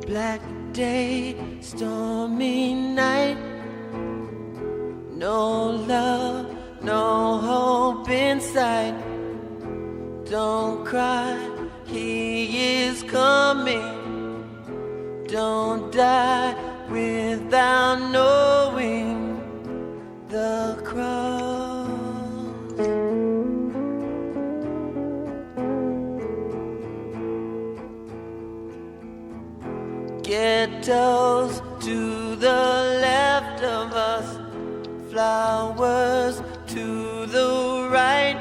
Black day, stormy night. No love, no hope in sight. Don't cry, he is coming. Don't die without knowing the cross. Ghettos to the left of us, flowers to the right.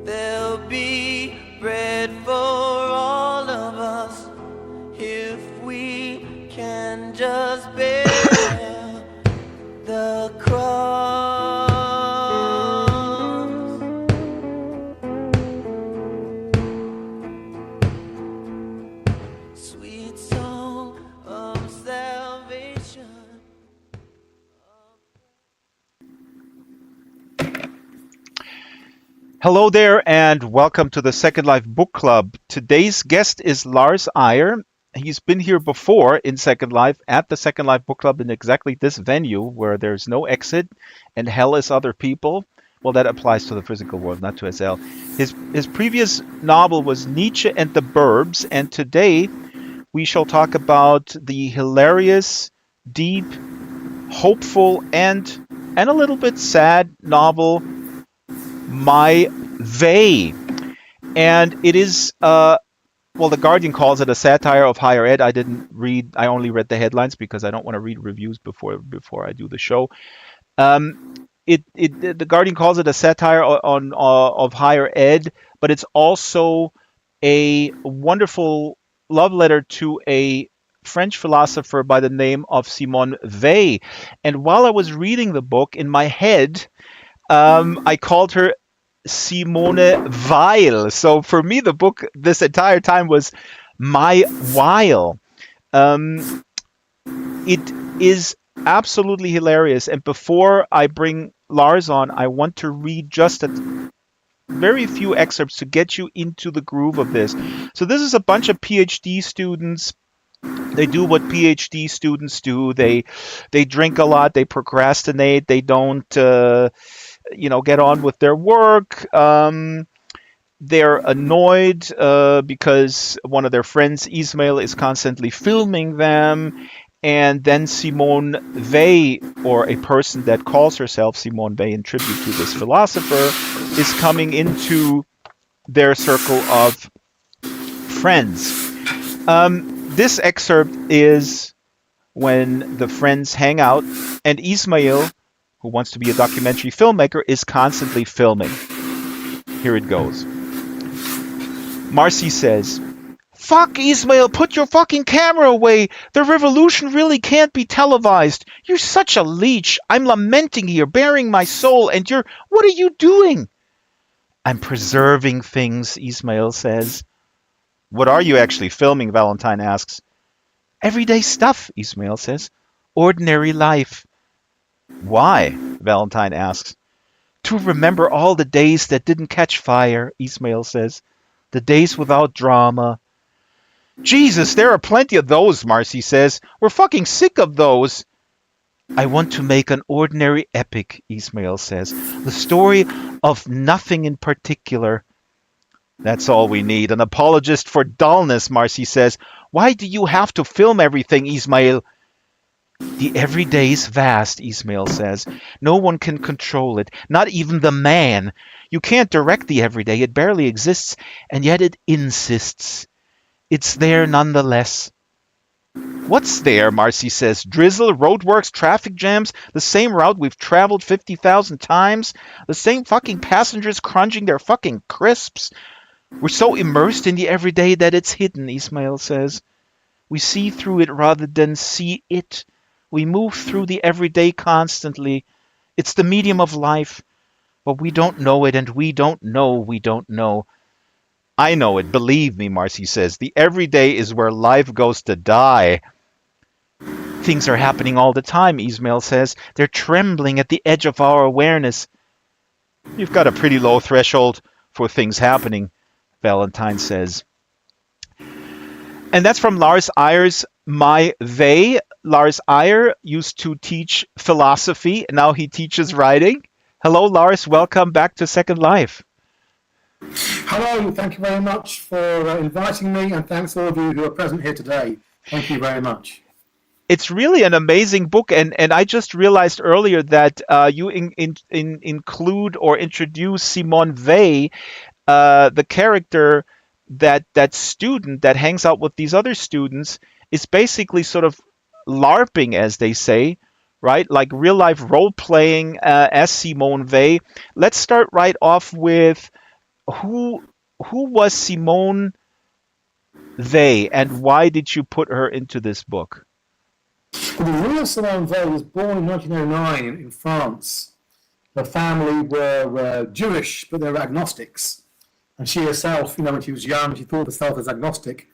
There'll be bread for all of us if we can just bear the cross. Sweet song of salvation. Hello there and welcome to the Second Life Book Club. Today's guest is Lars Iyer. He's been here before in Second Life at the Second Life Book Club in exactly this venue where there's no exit and hell is other people. Well, that applies to the physical world, not to SL. His previous novel was Nietzsche and the Burbs, and today we shall talk about the hilarious, deep, hopeful, and a little bit sad novel My Vey. And it is, well, The Guardian calls it a satire of higher ed. I only read the headlines because I don't want to read reviews before I do the show. The Guardian calls it a satire of higher ed, but it's also a wonderful love letter to a French philosopher by the name of Simone Weil. And while I was reading the book, in my head, I called her Simone Weil. So for me, the book this entire time was My Weil. It is absolutely hilarious. And before I bring Lars on, I want to read just a very few excerpts to get you into the groove of this. So this is a bunch of PhD students. They do what PhD students do. They drink a lot. They procrastinate. They don't get on with their work. They're annoyed because one of their friends, Ismail, is constantly filming them. And then Simone Weil, or a person that calls herself Simone Weil in tribute to this philosopher, is coming into their circle of friends. This excerpt is when the friends hang out and Ismail, who wants to be a documentary filmmaker, is constantly filming. Here it goes. Marcy says, "Fuck, Ismail, put your fucking camera away. The revolution really can't be televised. You're such a leech. I'm lamenting here, bearing my soul, and what are you doing?" "I'm preserving things," Ismail says. "What are you actually filming?" Valentine asks. "Everyday stuff," Ismail says. "Ordinary life." "Why?" Valentine asks. "To remember all the days that didn't catch fire," Ismail says. "The days without drama." "Jesus, there are plenty of those," Marcy says. "We're fucking sick of those." "I want to make an ordinary epic," Ismail says. "The story of nothing in particular." "That's all we need, an apologist for dullness," Marcy says. "Why do you have to film everything, Ismail?" "The everyday's vast," Ismail says. "No one can control it, not even the man. You can't direct the everyday, it barely exists, and yet it insists. It's there nonetheless." "What's there?" Marcy says. "Drizzle, roadworks, traffic jams, the same route we've traveled 50,000 times, the same fucking passengers crunching their fucking crisps. We're so immersed in the everyday that it's hidden," Ismail says. "We see through it rather than see it. We move through the everyday constantly. It's the medium of life. But we don't know it, and we don't know we don't know." "I know it, believe me," Marcy says. "The everyday is where life goes to die." "Things are happening all the time," Ismail says. "They're trembling at the edge of our awareness." "You've got a pretty low threshold for things happening," Valentine says. And that's from Lars Iyer's My They. Lars Iyer used to teach philosophy. Now he teaches writing. Hello, Lars. Welcome back to Second Life. Hello, thank you very much for inviting me, and thanks all of you who are present here today. Thank you very much. It's really an amazing book, and I just realized earlier that you include or introduce Simone Weil, the character that student that hangs out with these other students is basically sort of LARPing, as they say, right? Like real life role playing as Simone Weil. Let's start right off with who was Simone Weil, and why did you put her into this book? Well, the real Simone Weil was born in 1909 in France. Her family were Jewish, but they were agnostics. And she herself, when she was young, she thought of herself as agnostic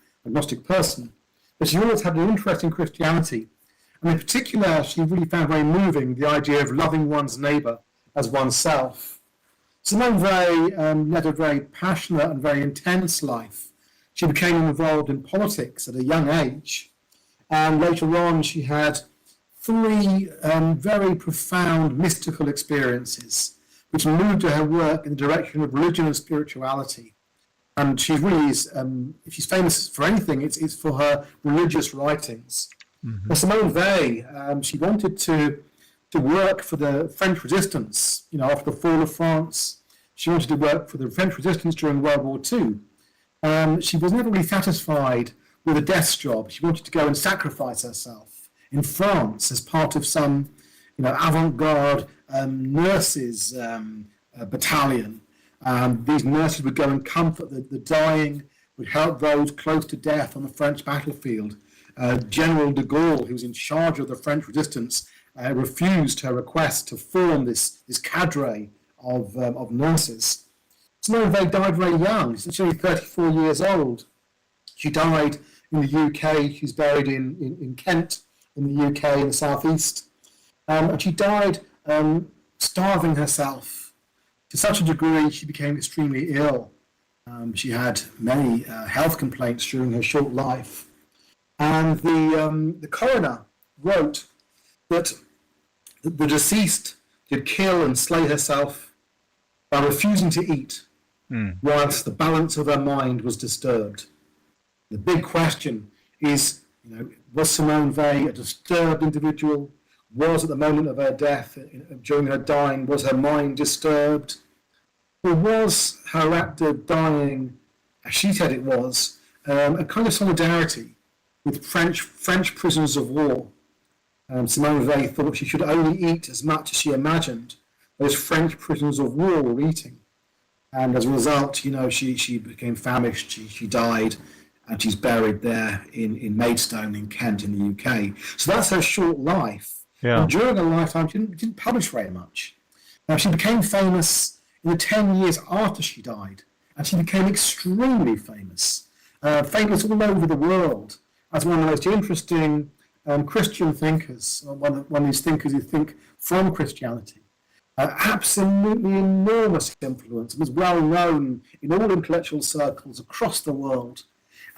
person. But she always had an interest in Christianity. And in particular, she really found very moving the idea of loving one's neighbour as oneself. Simone Weil led a very passionate and very intense life. She became involved in politics at a young age. And later on, she had three very profound mystical experiences, which moved her work in the direction of religion and spirituality. And she really is, if she's famous for anything, it's for her religious writings. Mm-hmm. Simone Weil, she wanted to work for the French resistance, after the fall of France. She wanted to work for the French resistance during World War II. She was never really satisfied with a desk job. She wanted to go and sacrifice herself in France as part of some, avant-garde nurses battalion. These nurses would go and comfort the dying, would help those close to death on the French battlefield. General de Gaulle, who was in charge of the French resistance, refused her request to form this cadre of nurses. Simone Weil died very young. She's only 34 years old. She died in the UK. She's buried in Kent, in the UK, in the southeast. And she died starving herself. To such a degree, she became extremely ill. She had many health complaints during her short life. And the coroner wrote that the deceased did kill and slay herself by refusing to eat, whilst the balance of her mind was disturbed. The big question is, was Simone Weil a disturbed individual? Was at the moment of her death, during her dying, was her mind disturbed? Or was her act of dying, as she said it was, a kind of solidarity with French prisoners of war? Simone Weil thought she should only eat as much as she imagined those French prisoners of war were eating. And as a result, she became famished, she died, and she's buried there in Maidstone in Kent in the UK. So that's her short life. Yeah. And during her lifetime, she didn't publish very much. Now, she became famous in the 10 years after she died, and she became extremely famous, famous all over the world as one of the most interesting Christian thinkers, one of these thinkers who think from Christianity. Absolutely enormous influence, and was well known in all intellectual circles across the world.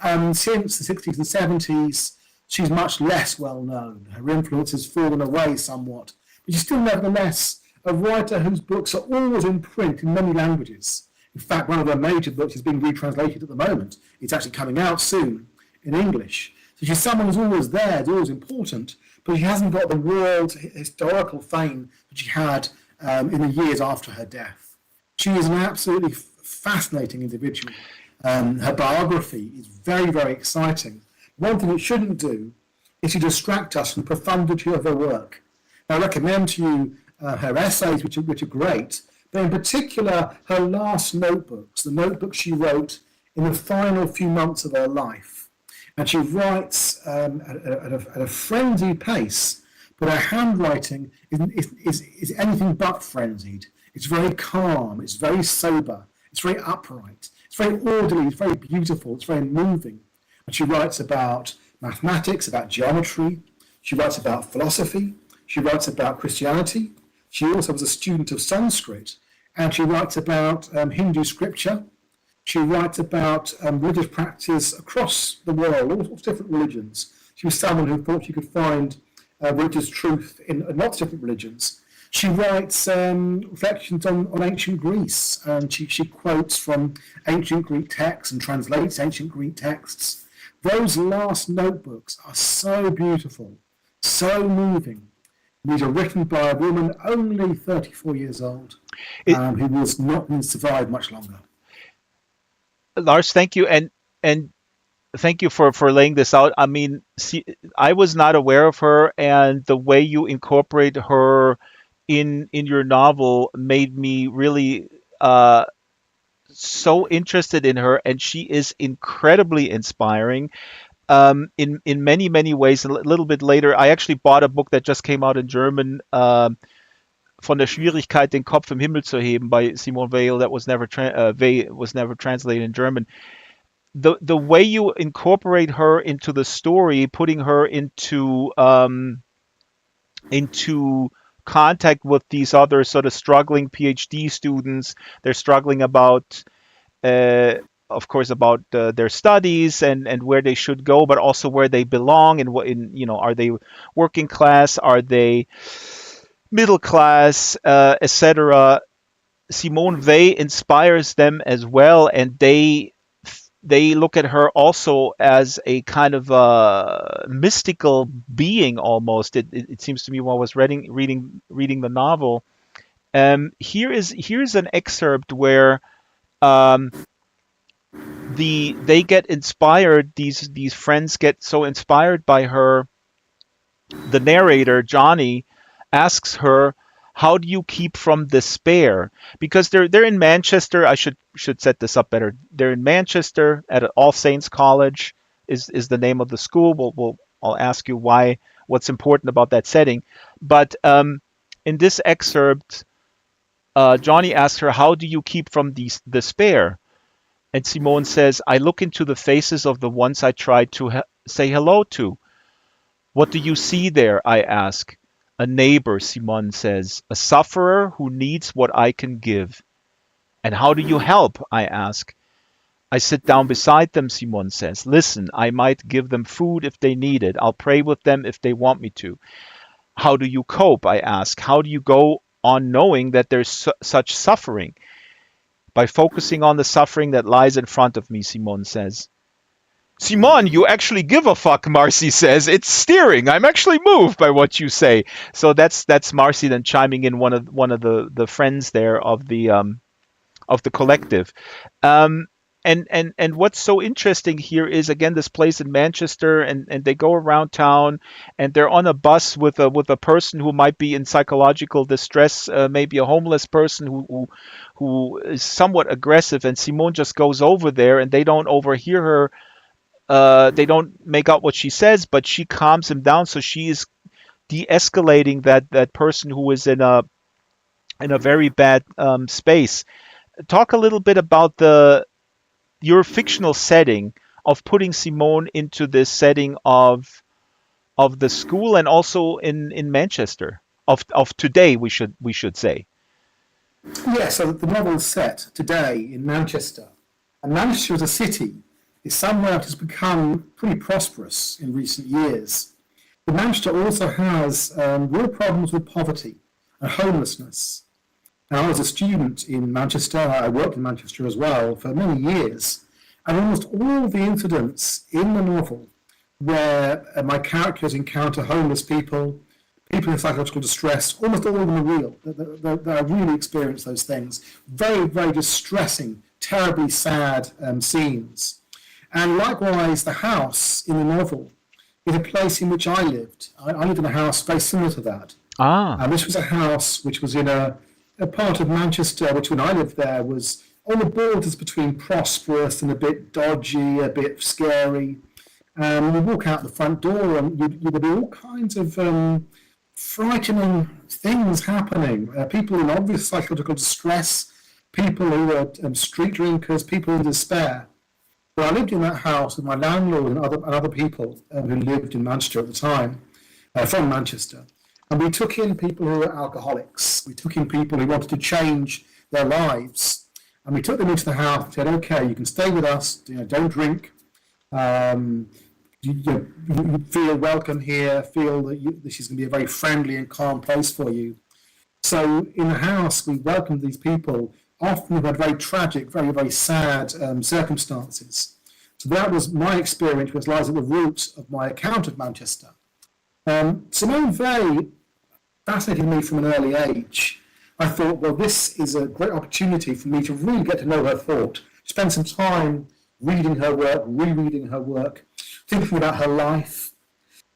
Since the 60s and 70s, she's much less well known. Her influence has fallen away somewhat, but she's still nevertheless a writer whose books are always in print in many languages. In fact, one of her major books is being retranslated at the moment. It's actually coming out soon in English. So she's someone who's always there, who's always important, but she hasn't got the world historical fame that she had in the years after her death. She is an absolutely fascinating individual. Her biography is very, very exciting. One thing it shouldn't do is to distract us from the profundity of her work. I recommend to you her essays, which are great, but in particular her last notebooks, the notebooks she wrote in the final few months of her life. And she writes at a frenzied pace, but her handwriting is anything but frenzied. It's very calm, it's very sober, it's very upright, it's very orderly, it's very beautiful, it's very moving. And she writes about mathematics, about geometry, she writes about philosophy, she writes about Christianity, she also was a student of Sanskrit, and she writes about Hindu scripture, She writes about religious practice across the world, all sorts of different religions. She was someone who thought she could find religious truth in lots of different religions. She writes reflections on ancient Greece, and she quotes from ancient Greek texts and translates ancient Greek texts. Those last notebooks are so beautiful, so moving. These are written by a woman only 34 years old, who was not going to survive much longer. Lars, thank you, and thank you for laying this out. I mean, see, I was not aware of her, and the way you incorporate her in your novel made me really so interested in her, and she is incredibly inspiring. In many ways. A little bit later, I actually bought a book that just came out in German. Von der Schwierigkeit, den Kopf im Himmel zu heben by Simone Weil. That was never was never translated in German. The way you incorporate her into the story, putting her into contact with these other sort of struggling PhD students. They're struggling about, of course, about their studies and where they should go, but also where they belong and are they working class, are they middle class, etc. Simone Weil inspires them as well, and they look at her also as a kind of mystical being almost. It seems to me while I was reading the novel. Here's an excerpt where they get inspired. These friends get so inspired by her. The narrator Johnny asks her, "How do you keep from despair?" Because they're in Manchester. I should set this up better. They're in Manchester at All Saints College is the name of the school. I'll ask you what's important about that setting. But in this excerpt, Johnny asks her, "How do you keep from despair?" And Simone says, "I look into the faces of the ones I tried to say hello to." "What do you see there?" I ask. "A neighbor," Simone says, "a sufferer who needs what I can give." "And how do you help?" I ask. "I sit down beside them," Simone says. "Listen, I might give them food if they need it. I'll pray with them if they want me to." "How do you cope?" I ask. "How do you go on knowing that there's such suffering?" "By focusing on the suffering that lies in front of me," Simone says. "Simone, you actually give a fuck," Marcy says. "It's steering. I'm actually moved by what you say." So that's Marcy then chiming in, one of the friends there of the collective. And what's so interesting here is, again, this place in Manchester, and they go around town, and they're on a bus with a person who might be in psychological distress, maybe a homeless person who is somewhat aggressive, and Simone just goes over there, and they don't overhear her. They don't make out what she says, but she calms him down. So she is de-escalating that person who is in a very bad space. Talk a little bit about your fictional setting of putting Simone into this setting of the school, and also in Manchester of today, we should say. Yeah, so the novel's set today in Manchester. And Manchester as a city is somewhere that has become pretty prosperous in recent years. But Manchester also has real problems with poverty and homelessness. Now, I was a student in Manchester. I worked in Manchester as well for many years. And almost all the incidents in the novel where my characters encounter homeless people in psychological distress, almost all of them are real. That I really experienced those things. Very, very distressing, terribly sad scenes. And likewise, the house in the novel is a place in which I lived. I lived in a house very similar to that. And this was a house which was in a part of Manchester, which when I lived there was on the borders between prosperous and a bit dodgy, a bit scary. You walk out the front door and there'd be all kinds of frightening things happening. People in obvious psychological distress, people who were street drinkers, people in despair. But I lived in that house with my landlord and other people who lived in Manchester at the time, from Manchester. And we took in people who were alcoholics. We took in people who wanted to change their lives. And we took them into the house and said, okay, you can stay with us, don't drink. Um, you feel welcome here, feel that this is going to be a very friendly and calm place for you. So in the house, we welcomed these people, often who had very tragic, very, very sad circumstances. So that was my experience, which lies at the root of my account of Manchester. Simone Weil fascinated me from an early age. I thought, well, this is a great opportunity for me to really get to know her thought, spend some time reading her work, rereading her work, thinking about her life.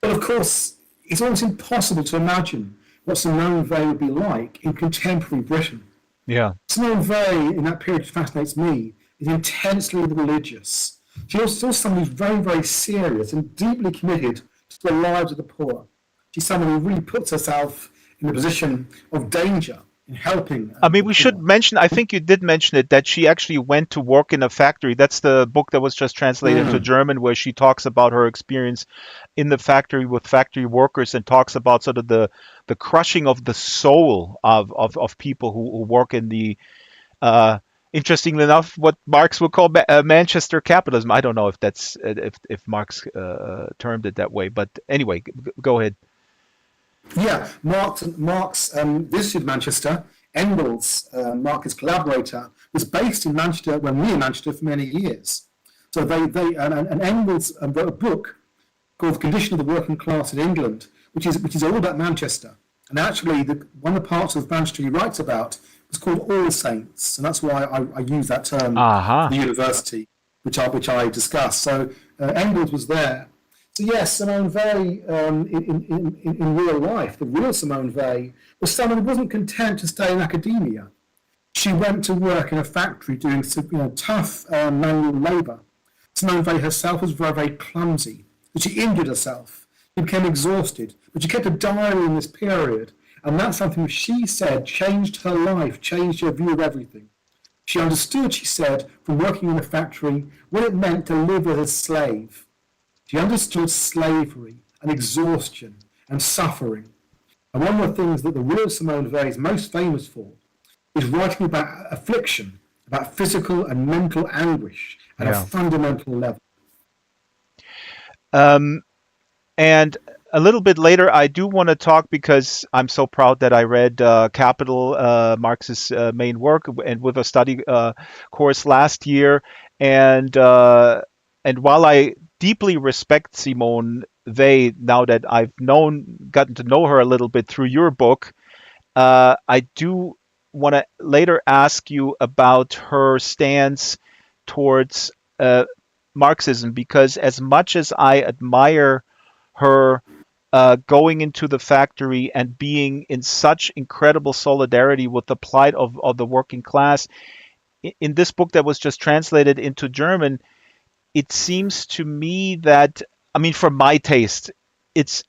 But of course, it's almost impossible to imagine what Simone Weil would be like in contemporary Britain. Yeah. Simone Weil, in that period, fascinates me, is intensely religious. She's also someone who's very, very serious and deeply committed to the lives of the poor. She's someone who really puts herself in a position of danger in helping. I mean, we should mention, I think you did mention it, that she actually went to work in a factory. That's the book that was just translated into German, where she talks about her experience in the factory with factory workers and talks about sort of the crushing of the soul of people who work in the, interestingly enough, what Marx would call Manchester capitalism. I don't know if that's if Marx termed it that way, but anyway, go ahead. Yeah, Marx visited Manchester. Engels, Marx's collaborator, was based in Manchester, well, near Manchester, for many years. So and Engels wrote a book called The Condition of the Working Class in England, which is all about Manchester. And actually, one of the parts of Manchester he writes about was called All Saints, and that's why I use that term for the university, which I discussed. So Engels was there. So yes, Simone Weil in real life, the real Simone Weil, was someone who wasn't content to stay in academia. She went to work in a factory doing tough manual labour. Simone Weil herself was very, very clumsy. She injured herself. She became exhausted. But she kept a diary in this period. And that's something which she said changed her life, changed her view of everything. She understood, she said, from working in a factory, what it meant to live as a slave. She understood slavery and exhaustion and suffering. And one of the things that the real Simone Weil is most famous for is writing about affliction, about physical and mental anguish at a fundamental level. And a little bit later, I do want to talk, because I'm so proud that I read Capital, Marx's main work, and with a study course last year. And while I deeply respect Simone Weil, now that I've gotten to know her a little bit through your book, I do want to later ask you about her stance towards Marxism, because as much as I admire her going into the factory and being in such incredible solidarity with the plight of the working class, in this book that was just translated into German, it seems to me that, I mean, for my taste, it's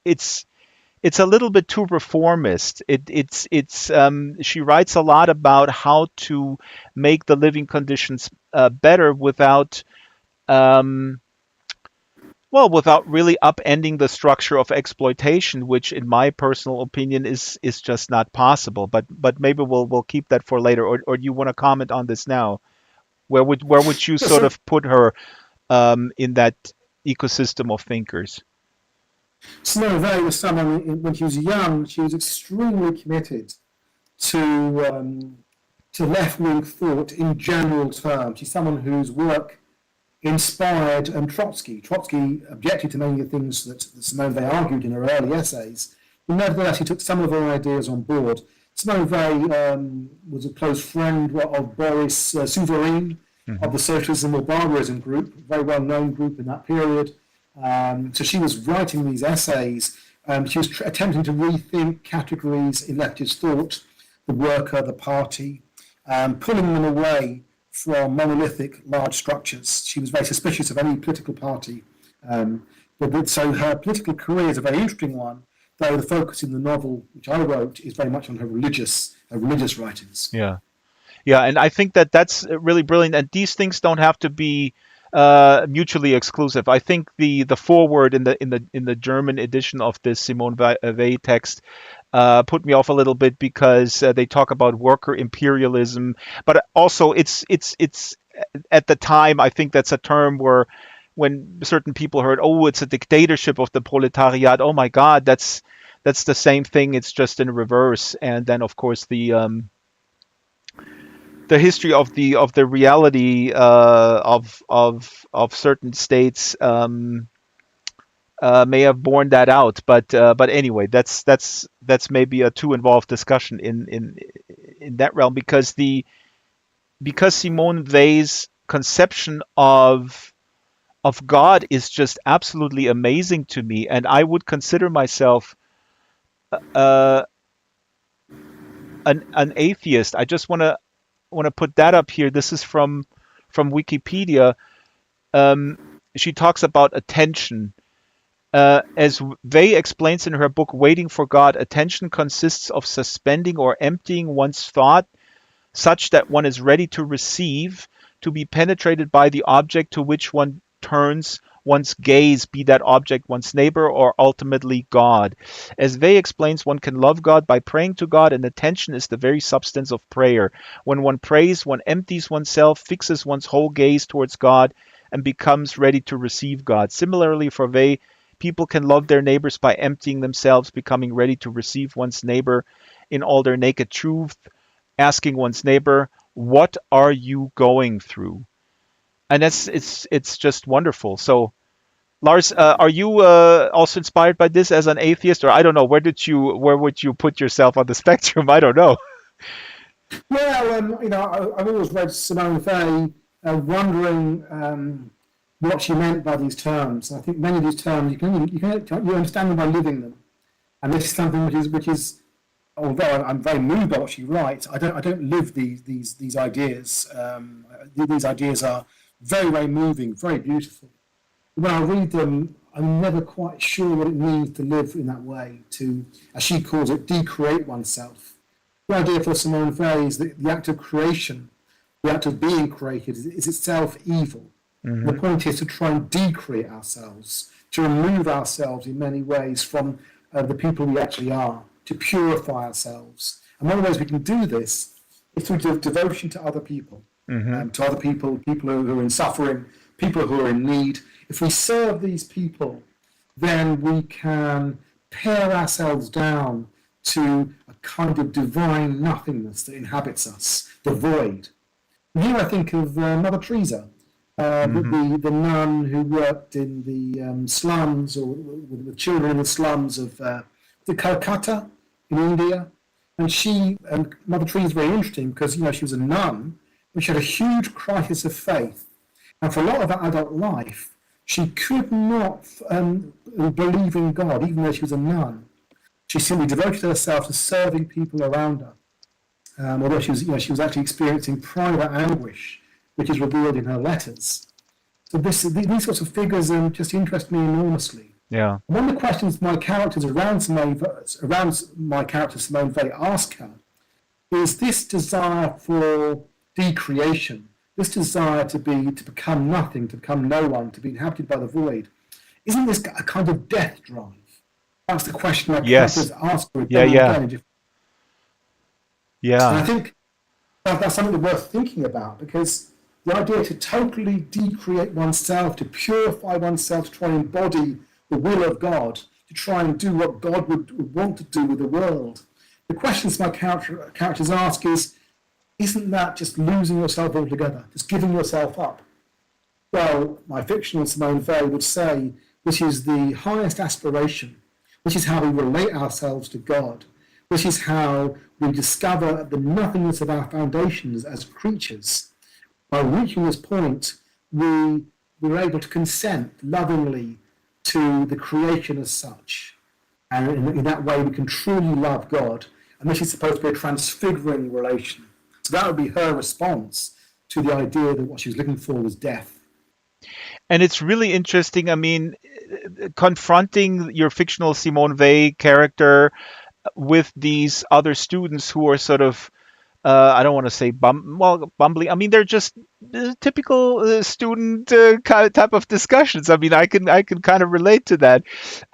a little bit too reformist. She writes a lot about how to make the living conditions better without really upending the structure of exploitation, which, in my personal opinion, is just not possible. But maybe we'll keep that for later. Or do you want to comment on this now? Where would you sort of put her in that ecosystem of thinkers? Simone Weil was someone, when she was young, she was extremely committed to left-wing thought in general terms. She's someone whose work inspired Trotsky. Trotsky objected to many of the things that Simone Weil argued in her early essays, but nevertheless he took some of her ideas on board. Simone Weil was a close friend of Boris Souvarine, of the Socialism or Barbarism group, a very well-known group in that period. So she was writing these essays. She was attempting to rethink categories in leftist thought, the worker, the party, pulling them away from monolithic large structures. She was very suspicious of any political party. So her political career is a very interesting one, though the focus in the novel, which I wrote, is very much on her religious writings. Yeah, and I think that's really brilliant. And these things don't have to be mutually exclusive. I think the foreword in the German edition of this Simone Weil text put me off a little bit because they talk about worker imperialism, but also it's at the time I think that's a term where when certain people heard, oh, it's a dictatorship of the proletariat. Oh my God, that's the same thing. It's just in reverse. And then of course the history of the reality of certain states may have borne that out. But anyway, that's maybe a too involved discussion in that realm because Simone Weil's conception of God is just absolutely amazing to me, and I would consider myself uh, an atheist. I just want to put that up here. This is from Wikipedia. Um, she talks about attention. As Weil explains in her book Waiting for God, attention consists of suspending or emptying one's thought such that one is ready to receive, to be penetrated by the object to which one turns one's gaze, be that object one's neighbor or ultimately God. As Weil explains, one can love God by praying to God, and attention is the very substance of prayer. When one prays, one empties oneself, fixes one's whole gaze towards God, and becomes ready to receive God. Similarly, for Weil, people can love their neighbors by emptying themselves, becoming ready to receive one's neighbor in all their naked truth, asking one's neighbor, "What are you going through?" And it's just wonderful. So, Lars, are you also inspired by this as an atheist, or I don't know, where would you put yourself on the spectrum? I don't know. Well, I've always read Simone Weil, wondering what she meant by these terms. I think many of these terms you understand them by living them, and this is something which is although I'm very moved by what she writes, I don't live these ideas. These ideas are very, very moving, very beautiful. When I read them, I'm never quite sure what it means to live in that way, to, as she calls it, decreate oneself. The idea for Simone Weil is that the act of creation, the act of being created, is itself evil. The point is to try and decreate ourselves, to remove ourselves in many ways from the people we actually are, to purify ourselves. And one of the ways we can do this is through devotion to other people, to other people, people who are in suffering, people who are in need. If we serve these people, then we can pare ourselves down to a kind of divine nothingness that inhabits us, the void. And here I think of Mother Teresa, the nun who worked in the slums or with the children in the slums of the Calcutta in India. And Mother Teresa is very interesting because she was a nun, but she had a huge crisis of faith. And for a lot of her adult life, she could not believe in God, even though she was a nun. She simply devoted herself to serving people around her. Although she was actually experiencing private anguish, which is revealed in her letters. So these sorts of figures just interest me enormously. Yeah. One of the questions my characters around my character Simone Weil ask her is this desire for decreation, this desire to become nothing, to become no one, to be inhabited by the void. Isn't this a kind of death drive? That's the question my characters ask her again and again. Yeah. And I think that's something worth thinking about, because the idea to totally decreate oneself, to purify oneself, to try and embody the will of God, to try and do what God would want to do with the world. The questions my characters ask isn't that just losing yourself altogether, just giving yourself up? Well, my fictional Simone Weil would say this is the highest aspiration, which is how we relate ourselves to God, which is how we discover the nothingness of our foundations as creatures. By reaching this point, we're able to consent lovingly to the creation as such. And in that way, we can truly love God. And this is supposed to be a transfiguring relation. So that would be her response to the idea that what she was looking for was death. And it's really interesting. I mean, confronting your fictional Simone Weil character with these other students who are sort of I don't want to say bumbling. I mean, they're just typical student type of discussions. I mean, I can kind of relate to that.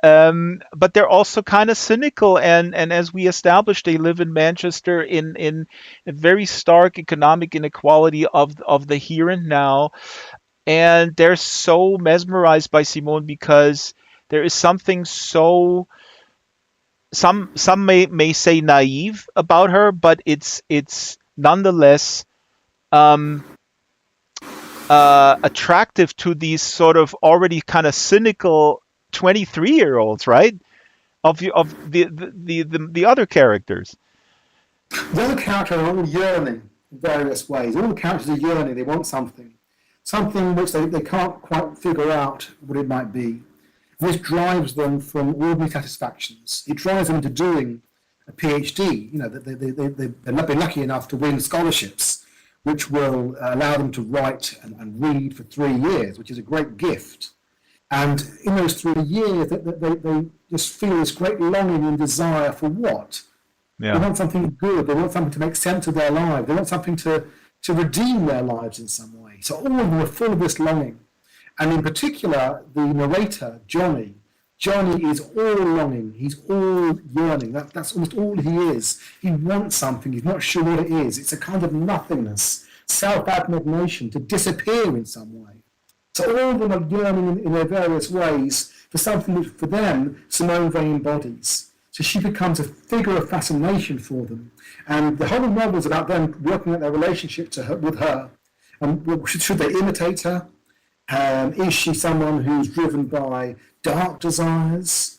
But they're also kind of cynical, and as we established, they live in Manchester in a very stark economic inequality of the here and now, and they're so mesmerized by Simone because there is something so some may say naive about her, but it's nonetheless um, attractive to these sort of already kind of cynical 23-year-olds, right? Of the other characters. The other characters are all yearning in various ways. All the characters are yearning. They want something which they can't quite figure out what it might be. This drives them from ordinary satisfactions. It drives them into doing a PhD. You know, they've been lucky enough to win scholarships, which will allow them to write and read for 3 years, which is a great gift. And in those 3 years, they just feel this great longing and desire for what? They Yeah, want something good. They want something to make sense of their lives. They want something to redeem their lives in some way. So all of them are full of this longing. And in particular, the narrator, Johnny, Johnny is all longing. He's all yearning. That's almost all he is. He wants something. He's not sure what it is. It's a kind of nothingness, self-abnegation, to disappear in some way. So all of them are yearning in their various ways for something which, for them, Simone Weil embodies. So she becomes a figure of fascination for them. And the whole novel is about them working out their relationship with her. And should they imitate her? Is she someone who's driven by dark desires?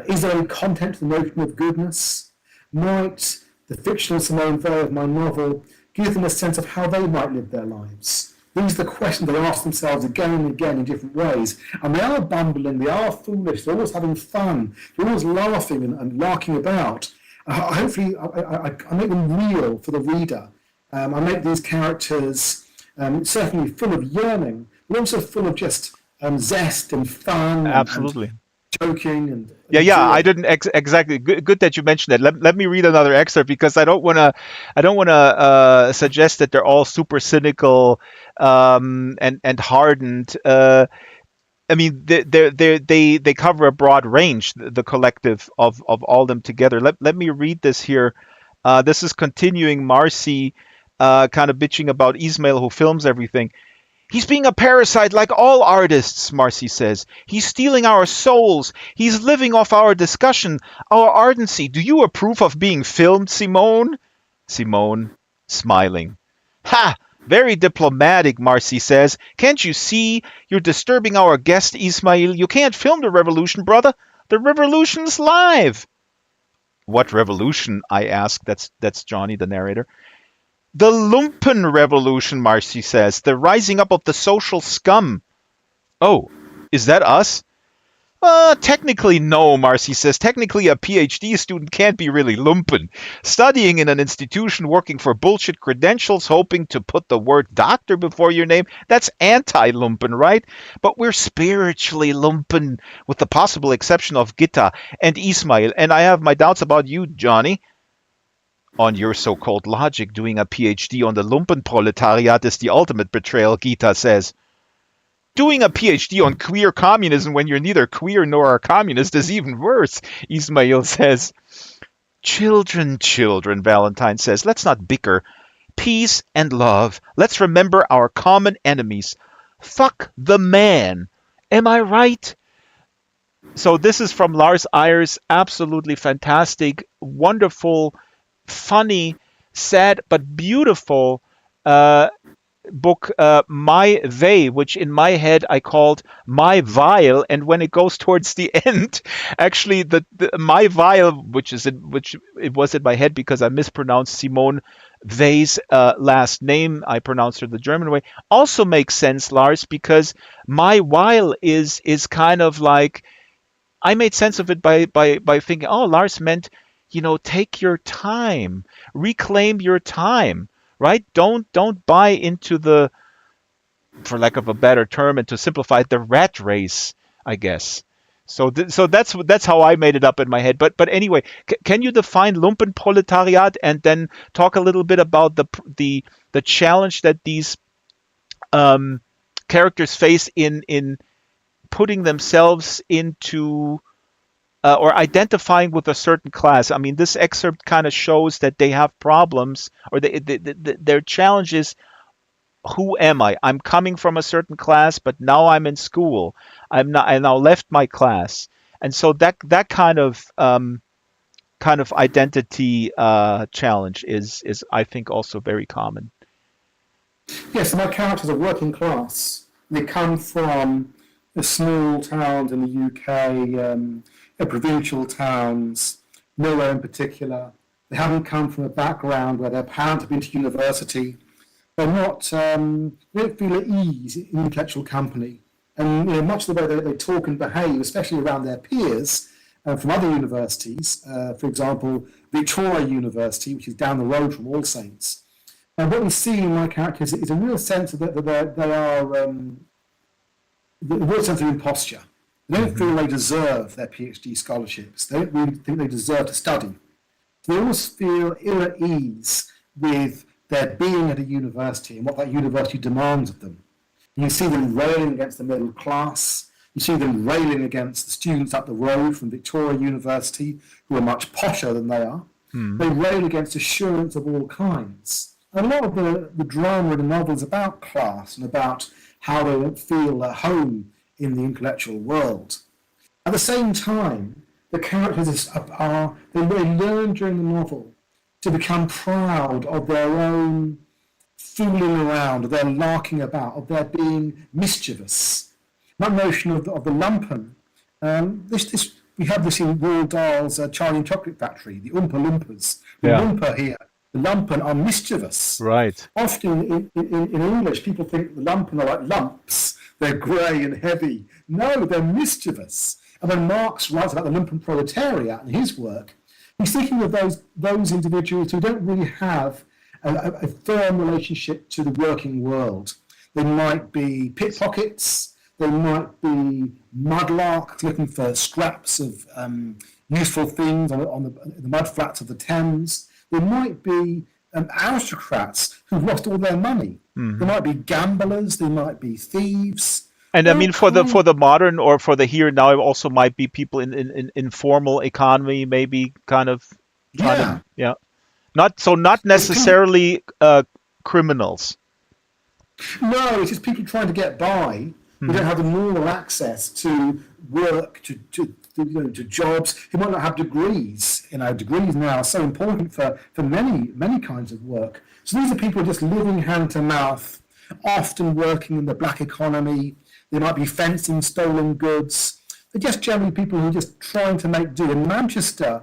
Is there any content to the notion of goodness? Might the fictional Simone Weil of my novel give them a sense of how they might live their lives? These are the questions they ask themselves again and again in different ways. And they are bumbling, they are foolish, they're always having fun, they're always laughing and larking about. Hopefully, I make them real for the reader. I make these characters certainly full of yearning, but also full of just zest and fun and absolutely. joking and Yeah. joy. I didn't exactly. Good that you mentioned that. Let me read another excerpt because I don't want to suggest that they're all super cynical and hardened. I mean, they cover a broad range, the collective of all them together. Let me read this here. This is continuing Marcy kind of bitching about Ismail who films everything. He's being a parasite like all artists, Marcy says. He's stealing our souls. He's living off our discussion, our ardency. Do you approve of being filmed, Simone? Simone, smiling. Ha! Very diplomatic, Marcy says. Can't you see? You're disturbing our guest, Ismail. You can't film the revolution, brother. The revolution's live. What revolution? I ask. That's Johnny, the narrator. The lumpen revolution, Marcy says. The rising up of the social scum. Oh, is that us? Technically, no, Marcy says. Technically, a PhD student can't be really lumpen. Studying in an institution, working for bullshit credentials, hoping to put the word doctor before your name, that's anti-lumpen, right? But we're spiritually lumpen, with the possible exception of Gita and Ismail. And I have my doubts about you, Johnny. On your so-called logic, doing a PhD on the lumpenproletariat is the ultimate betrayal, Gita says. Doing a PhD on queer communism when you're neither queer nor a communist is even worse, Ismail says. Children, Valentine says. Let's not bicker. Peace and love. Let's remember our common enemies. Fuck the man. Am I right? So this is from Lars Iyer's absolutely fantastic, wonderful, funny, sad, but beautiful book, My They, which in my head I called My Vile, and when it goes towards the end, actually the My Vile, which it was in my head because I mispronounced Simone Weil's last name, I pronounced her the German way, also makes sense, Lars, because My Vile is kind of like, I made sense of it by thinking, oh, Lars meant, take your time, reclaim your time. Right? Don't buy into the, for lack of a better term, and to simplify it, the rat race, I guess. So that's how I made it up in my head. But anyway, can you define Lumpenproletariat and then talk a little bit about the challenge that these um, characters face in putting themselves into or identifying with a certain class? I mean, this excerpt kind of shows that they have problems, or their challenge is, who am I? I'm coming from a certain class, but now I'm in school. I now left my class, and so that kind of identity challenge is I think also very common. Yes, my characters are working class. They come from the small towns in the UK, provincial towns, nowhere in particular. They haven't come from a background where their parents have been to university. They're not, they don't feel at ease in intellectual company. And much of the way they talk and behave, especially around their peers from other universities, for example, Victoria University, which is down the road from All Saints. And what we see in my characters is a real sense that they are a real sense of imposture. They don't feel they deserve their PhD scholarships. They don't really think they deserve to study. They always feel ill at ease with their being at a university and what that university demands of them. And you see them railing against the middle class. You see them railing against the students up the road from Victoria University, who are much posher than they are. They rail against assurance of all kinds. And a lot of the drama in the novel is about class and about how they don't feel at home in the intellectual world. At the same time, the characters they learn during the novel to become proud of their own fooling around, of their larking about, of their being mischievous. That notion of the lumpen, we have this in Roald Dahl's Charlie and Chocolate Factory, the Oompa Loompas. The Loompa here, the lumpen are mischievous. Right. Often in English, people think the lumpen are like lumps. They're grey and heavy. No, they're mischievous. And when Marx writes about the lumpen proletariat in his work, he's thinking of those individuals who don't really have a firm relationship to the working world. They might be pickpockets. They might be mudlarks looking for scraps of useful things on the mudflats of the Thames. They might be aristocrats who've lost all their money. They might be gamblers. They might be thieves. And I mean, for the modern or for the here and now, it also might be people in informal economy, maybe kind of. Not necessarily criminals. No, it's just people trying to get by who don't have the normal access to work, to jobs, who might not have degrees. Degrees now are so important for many kinds of work. So these are people just living hand to mouth, often working in the black economy. They might be fencing stolen goods. They're just generally people who are just trying to make do. And Manchester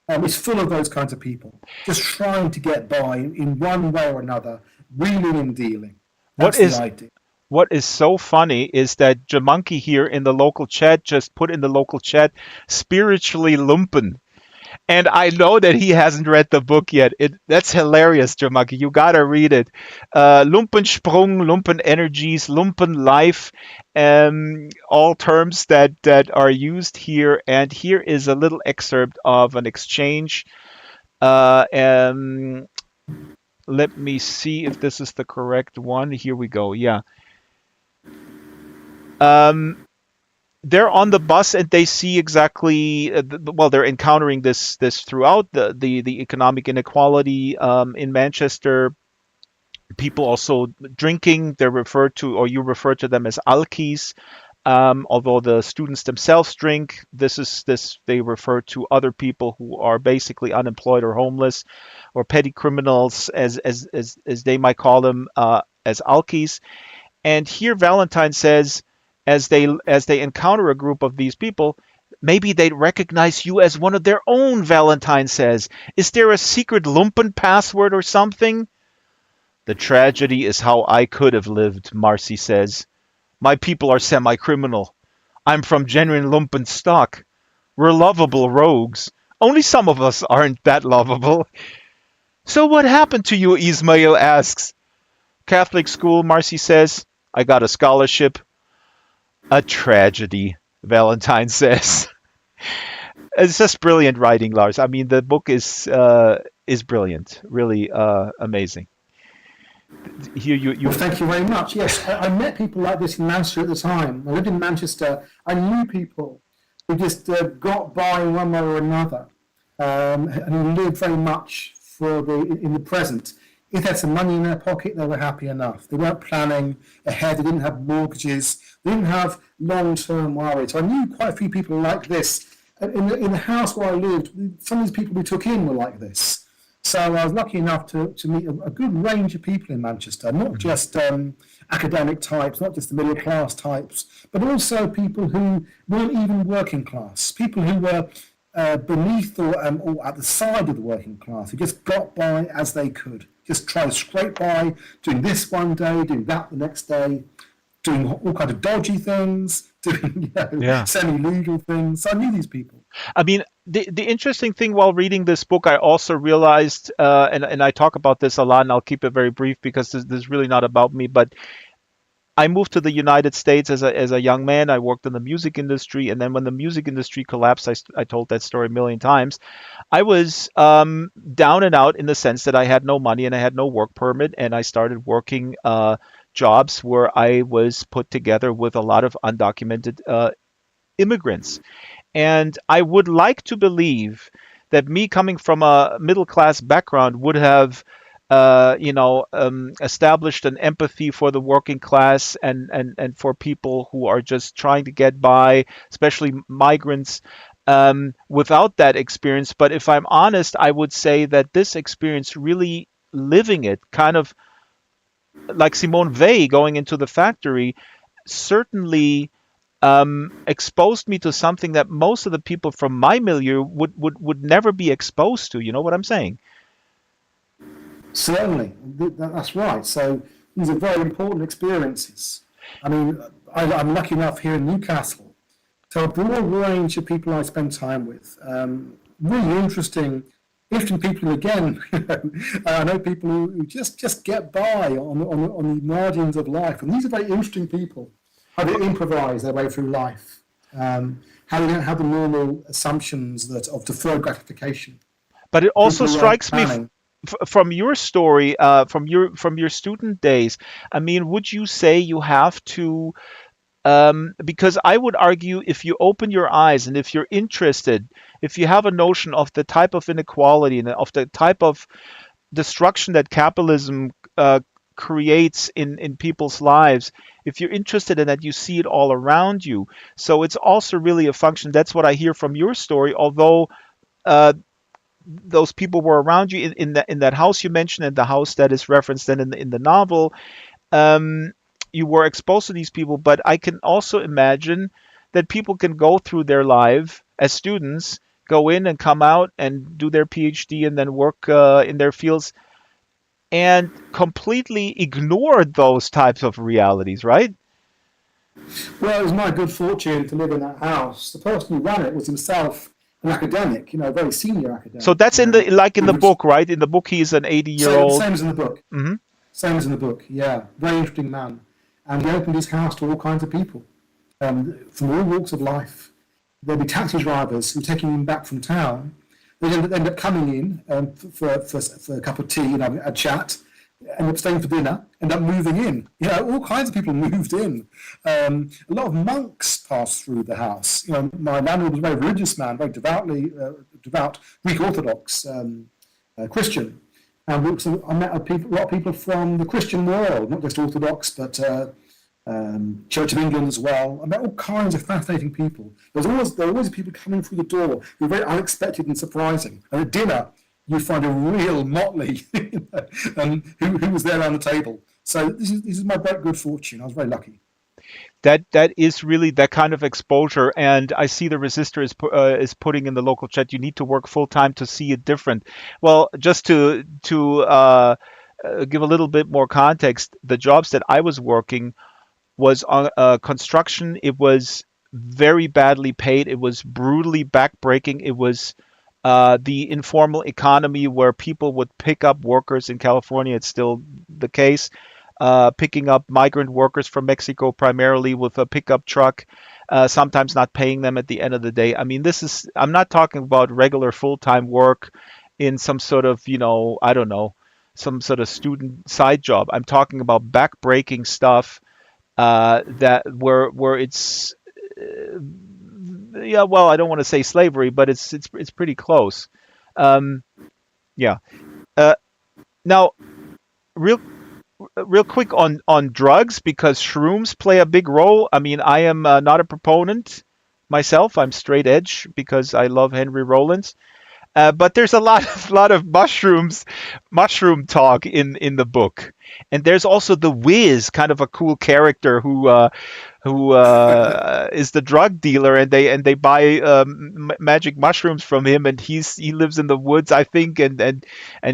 is full of those kinds of people, just trying to get by in one way or another, wheeling and dealing. That's the idea. What is so funny is that Jamonkey here in the local chat just put in the local chat, spiritually lumpen. And I know that he hasn't read the book yet. That's hilarious, Jamonkey. You gotta read it. Lumpensprung, lumpen energies, lumpen life, all terms that are used here. And here is a little excerpt of an exchange. Let me see if this is the correct one. Here we go. Yeah. They're on the bus and they see exactly, they're encountering this throughout the economic inequality in Manchester. People also drinking, they're referred to, or you refer to them as alkies. Although the students themselves drink, they refer to other people who are basically unemployed or homeless or petty criminals, as they might call them, as alkies. And here Valentine says, as they encounter a group of these people, maybe they'd recognize you as one of their own, Valentine says. Is there a secret lumpen password or something? The tragedy is how I could have lived, Marcy says. My people are semi-criminal. I'm from genuine lumpen stock. We're lovable rogues. Only some of us aren't that lovable. So what happened to you, Ismail asks. Catholic school, Marcy says. I got a scholarship. A tragedy. Valentine says. It's just brilliant writing, Lars. I mean, the book is brilliant, really amazing. Here Well, thank you very much. Yes, I met people like this in Manchester at the time. I lived in Manchester. I knew people who just got by in one way or another, and who lived very much in the present. If they had some money in their pocket, they were happy enough. They weren't planning ahead. They didn't have mortgages. They didn't have long-term worries. So I knew quite a few people like this. In the house where I lived, some of these people we took in were like this. So I was lucky enough to meet a good range of people in Manchester, not just academic types, not just the middle class types, but also people who weren't even working class, people who were beneath or at the side of the working class, who just got by as they could, just try to scrape by, doing this one day, doing that the next day, doing all kinds of dodgy things, doing Yeah. semi-legal things. So I knew these people. I mean, the interesting thing while reading this book, I also realized, and I talk about this a lot, and I'll keep it very brief because this is really not about me, but I moved to the United States as a young man. I worked in the music industry, and then when the music industry collapsed, I told that story a million times. I was down and out in the sense that I had no money and I had no work permit, and I started working jobs where I was put together with a lot of undocumented immigrants. And I would like to believe that me coming from a middle class background would have, established an empathy for the working class and for people who are just trying to get by, especially migrants, without that experience. But if I'm honest, I would say that this experience, really living it, kind of like Simone Weil going into the factory, certainly exposed me to something that most of the people from my milieu would never be exposed to. You know what I'm saying? Certainly, that's right. So these are very important experiences. I mean, I'm lucky enough here in Newcastle to have a broad range of people I spend time with. Really interesting people. Again, I know people who just get by on the margins of life, and these are very interesting people. How they improvise their way through life. How they don't have the normal assumptions of deferred gratification. But it also People strikes me planning. from your story, from your student days. I mean, would you say you have to? Because I would argue, if you open your eyes and if you're interested, if you have a notion of the type of inequality and of the type of destruction that capitalism creates in people's lives, if you're interested in that, you see it all around you. So it's also really a function. That's what I hear from your story. Although those people were around you in that house you mentioned, and the house that is referenced then in the novel, you were exposed to these people. But I can also imagine that people can go through their life as students, go in and come out and do their PhD and then work in their fields, and completely ignored those types of realities, right? Well, it was my good fortune to live in that house. The person who ran it was himself an academic, a very senior So academic. that's in the He was book, right? In the book, he's an 80-year old. same as in the book. Hmm. Same as in the book. Yeah, very interesting man, and he opened his house to all kinds of people, from all walks of life. There'd be taxi drivers who were taking him back from town. They'd end up coming in for a cup of tea, a chat, end up staying for dinner, end up moving in. All kinds of people moved in. A lot of monks passed through the house. My landlord was a very religious man, very devout Greek Orthodox Christian. And so I met a lot of people from the Christian world, not just Orthodox, but Church of England as well. I met all kinds of fascinating people. There were always people coming through the door who were very unexpected and surprising. And at dinner, you find a real motley who was there around the table. So this is my great good fortune. I was very lucky. That is really that kind of exposure, and I see the resistor is putting in the local chat. You need to work full time to see it different. Well, just to give a little bit more context, the jobs that I was working was on construction. It was very badly paid. It was brutally backbreaking. It was the informal economy where people would pick up workers in California. It's still the case. Picking up migrant workers from Mexico primarily with a pickup truck. sometimes not paying them at the end of the day. I mean, I'm not talking about regular full-time work in some sort of, I don't know, some sort of student side job. I'm talking about back-breaking stuff that where it's yeah, well, I don't want to say slavery, but it's pretty close. Um, yeah. Uh, Now, real real quick on drugs, because shrooms play a big role. I mean, I am not a proponent myself. I'm straight edge because I love Henry Rollins. But there's a lot of mushroom talk in the book, and there's also the Wiz, kind of a cool character who is the drug dealer, and they buy magic mushrooms from him, and he lives in the woods, I think, and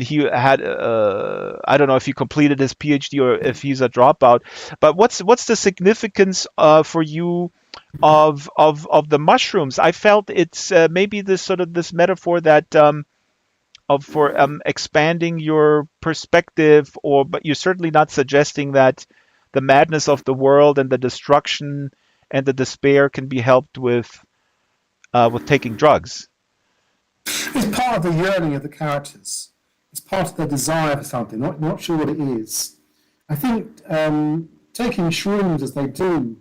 he had I don't know if he completed his PhD or if he's a dropout. But what's the significance for you of the mushrooms? I felt it's maybe this metaphor that for expanding your perspective, but you're certainly not suggesting that the madness of the world and the destruction and the despair can be helped with taking drugs. It's part of the yearning of the characters. It's part of their desire for something. Not sure what it is. I think taking shrooms as they do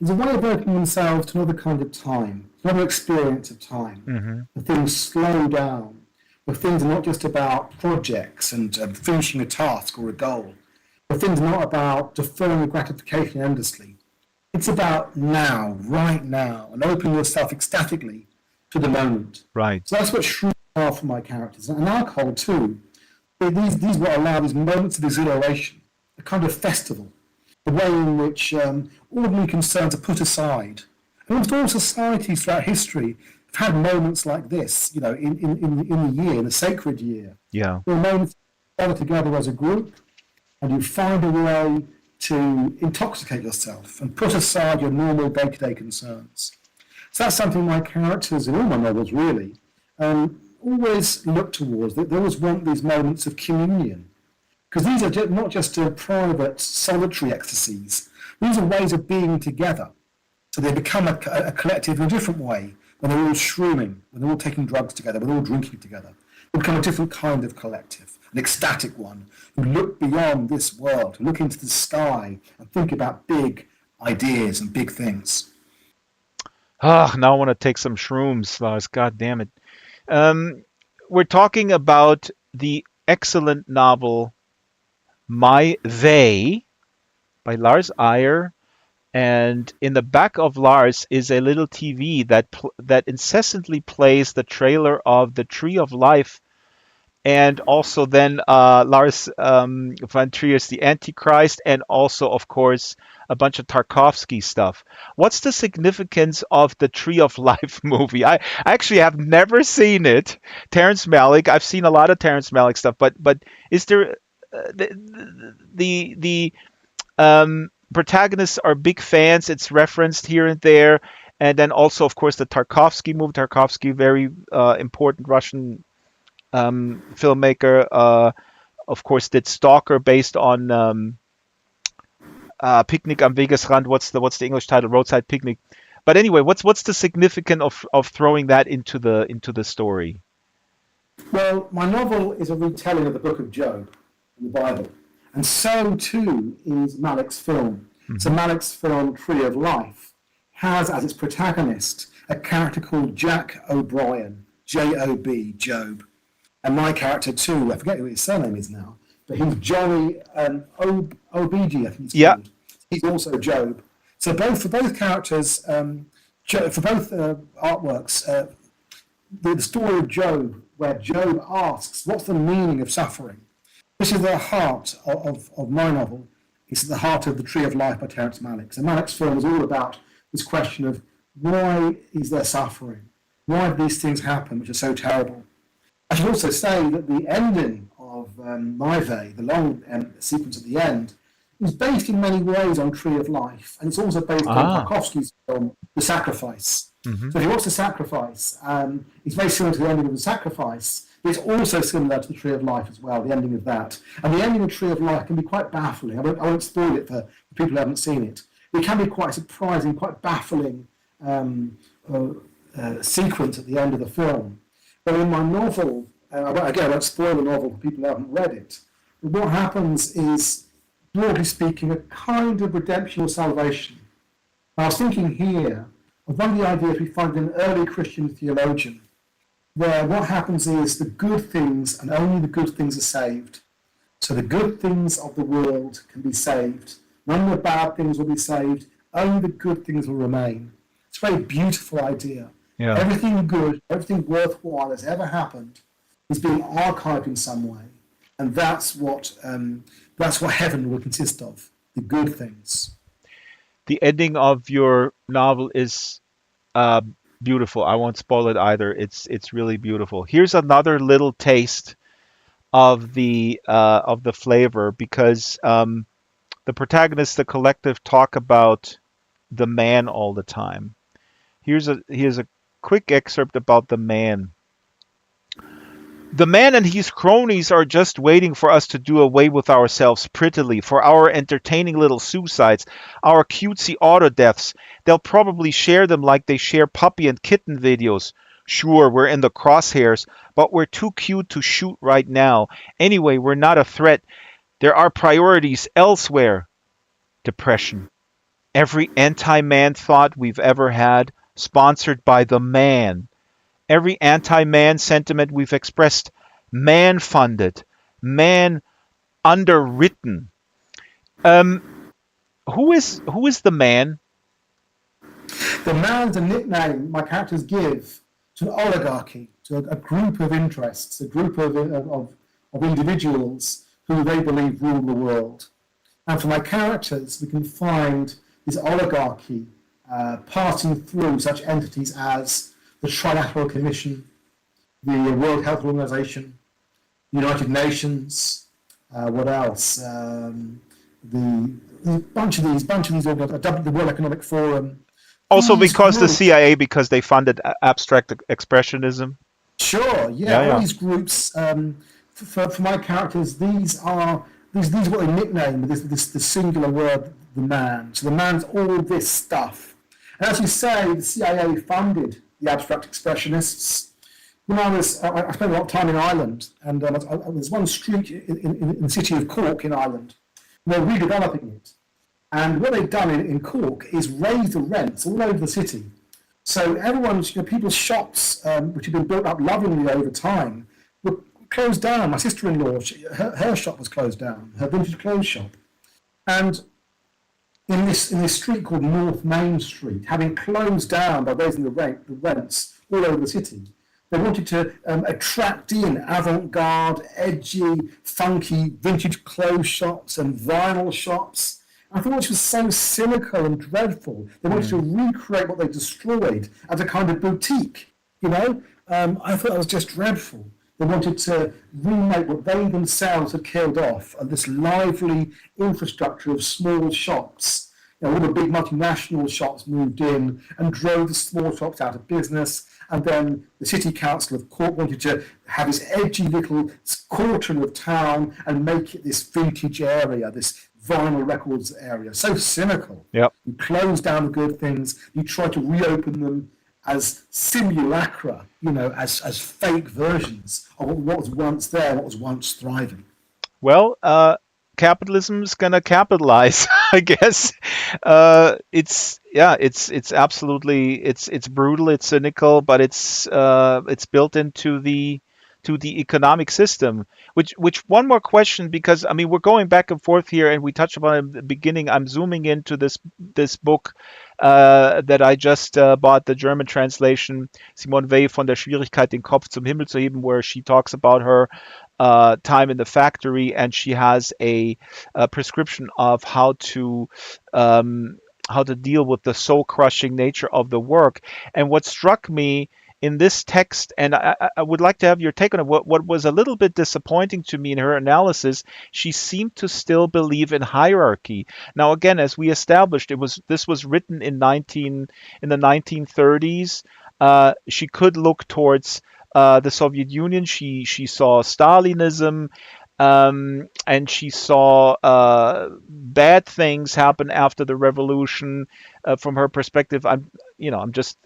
is a way of opening themselves to another kind of time, another experience of time, where things slow down, where things are not just about projects and finishing a task or a goal, where things are not about deferring the gratification endlessly. It's about now, right now, and opening yourself ecstatically to the moment. Right. So that's what shrooms are for my characters, and alcohol too. These what allow these moments of exhilaration, a kind of festival, the way in which ordinary concerns are put aside. And almost all societies throughout history have had moments like this, in the year, in the sacred year. Yeah. Where moments gather together as a group, and you find a way to intoxicate yourself and put aside your normal day-to-day concerns. So that's something my characters in all my novels really always look towards. They always want these moments of communion. Because these are not just private, solitary ecstasies. These are ways of being together. So they become a collective in a different way when they're all shrooming, when they're all taking drugs together, when they're all drinking together. They become a different kind of collective, an ecstatic one, who look beyond this world, who look into the sky and think about big ideas and big things. Now I want to take some shrooms, Lars. God damn it. We're talking about the excellent novel My They by Lars Iyer, and in the back of Lars is a little TV that incessantly plays the trailer of The Tree of Life, and also then Lars von Trier's The Antichrist, and also, of course, a bunch of Tarkovsky stuff. What's the significance of the Tree of Life movie? I actually have never seen it. Terrence Malick. I've seen a lot of Terrence Malick stuff, but is there the protagonists are big fans. It's referenced here and there, and then also, of course, the Tarkovsky movie. Tarkovsky, very important Russian filmmaker. Of course, did Stalker, based on Picnic am Wegesrand. What's the English title? Roadside Picnic. But anyway, what's the significance of throwing that into the story? Well, my novel is a retelling of the Book of Job in the Bible, and so too is Malick's film. So Malick's film Tree of Life has as its protagonist a character called Jack O'Brien, J-O-B, Job, and my character too. I forget who his surname is now, but he's Johnny Obiji, I think he's called. He's also Job. So for both characters, for both artworks, the story of Job, where Job asks, what's the meaning of suffering? This is the heart of my novel. It's at the heart of The Tree of Life by Terrence Malick. So Malick's film is all about this question of why is there suffering? Why do these things happen, which are so terrible? I should also say that the ending of My They, the long sequence at the end, is based in many ways on Tree of Life, and it's also based on Tarkovsky's film, The Sacrifice. So if you watch The Sacrifice, it's very similar to the ending of The Sacrifice, but it's also similar to The Tree of Life as well, the ending of that. And the ending of Tree of Life can be quite baffling. I won't spoil it for people who haven't seen it. It can be quite surprising, quite baffling, um, sequence at the end of the film. But in my novel, again, I won't spoil the novel for people who haven't read it, but what happens is, broadly speaking, a kind of redemption or salvation. I was thinking here of one of the ideas we find in an early Christian theologian, where what happens is the good things and only the good things are saved. So the good things of the world can be saved. None of the bad things will be saved. Only the good things will remain. It's a very beautiful idea. Yeah. Everything good, everything worthwhile that's ever happened is being archived in some way. And that's what heaven will consist of, the good things. The ending of your novel is beautiful. I won't spoil it either. It's really beautiful. Here's another little taste of the flavor, because the protagonists, the collective, talk about the man all the time. Here's a quick excerpt about the man. The man and his cronies are just waiting for us to do away with ourselves prettily, for our entertaining little suicides, our cutesy auto deaths. They'll probably share them like they share puppy and kitten videos. Sure, we're in the crosshairs, but we're too cute to shoot right now. Anyway, we're not a threat. There are priorities elsewhere. Depression. Every anti-man thought we've ever had, sponsored by the man. Every anti-man sentiment we've expressed, man-funded, man-underwritten. Who is the man? The man's a nickname my characters give to an oligarchy, to a group of interests, a group of individuals who they believe rule the world. And for my characters, we can find this oligarchy passing through such entities as the Trilateral Commission, the World Health Organization, the United Nations, what else? The bunch of these the World Economic Forum. Also because the CIA, because they funded abstract expressionism. Sure, yeah. All these groups, for my characters, these are what they nickname with this singular word, the man. So the man's all this stuff. And as you say, the CIA funded the abstract expressionists. When I spent a lot of time in Ireland, and there's one street in the city of Cork in Ireland, and they're redeveloping it. And what they've done in Cork is raise the rents all over the city. So people's shops, which have been built up lovingly over time, were closed down. My sister-in-law, her shop was closed down, her vintage clothes shop. And in this street called North Main Street, having closed down by raising the rents all over the city, they wanted to attract in avant-garde, edgy, funky vintage clothes shops and vinyl shops. I thought it was so cynical and dreadful. They wanted to recreate what they destroyed as a kind of boutique, I thought that was just dreadful. They wanted to remake what they themselves had killed off, and this lively infrastructure of small shops. All the big multinational shops moved in and drove the small shops out of business. And then the City Council of Cork wanted to have this edgy little quarter of town and make it this vintage area, this vinyl records area. So cynical. Yep. You close down the good things. You try to reopen them as simulacra, as fake versions of what was once there, what was once thriving. Well, capitalism's gonna capitalize, I guess. It's absolutely it's brutal, it's cynical, but it's built into the economic system. Which one more question, because I mean we're going back and forth here, and we touched upon it at the beginning. I'm zooming into this book that I just bought, the German translation, Simone Weil, von der Schwierigkeit, den Kopf zum Himmel zu heben, where she talks about her time in the factory, and she has a prescription of how to deal with the soul-crushing nature of the work. And what struck me in this text, and I would like to have your take on it, what was a little bit disappointing to me in her analysis, she seemed to still believe in hierarchy. Now, again, as we established, this was written in the 1930s. She could look towards the Soviet Union. She saw Stalinism, and she saw bad things happen after the revolution. From her perspective, I'm just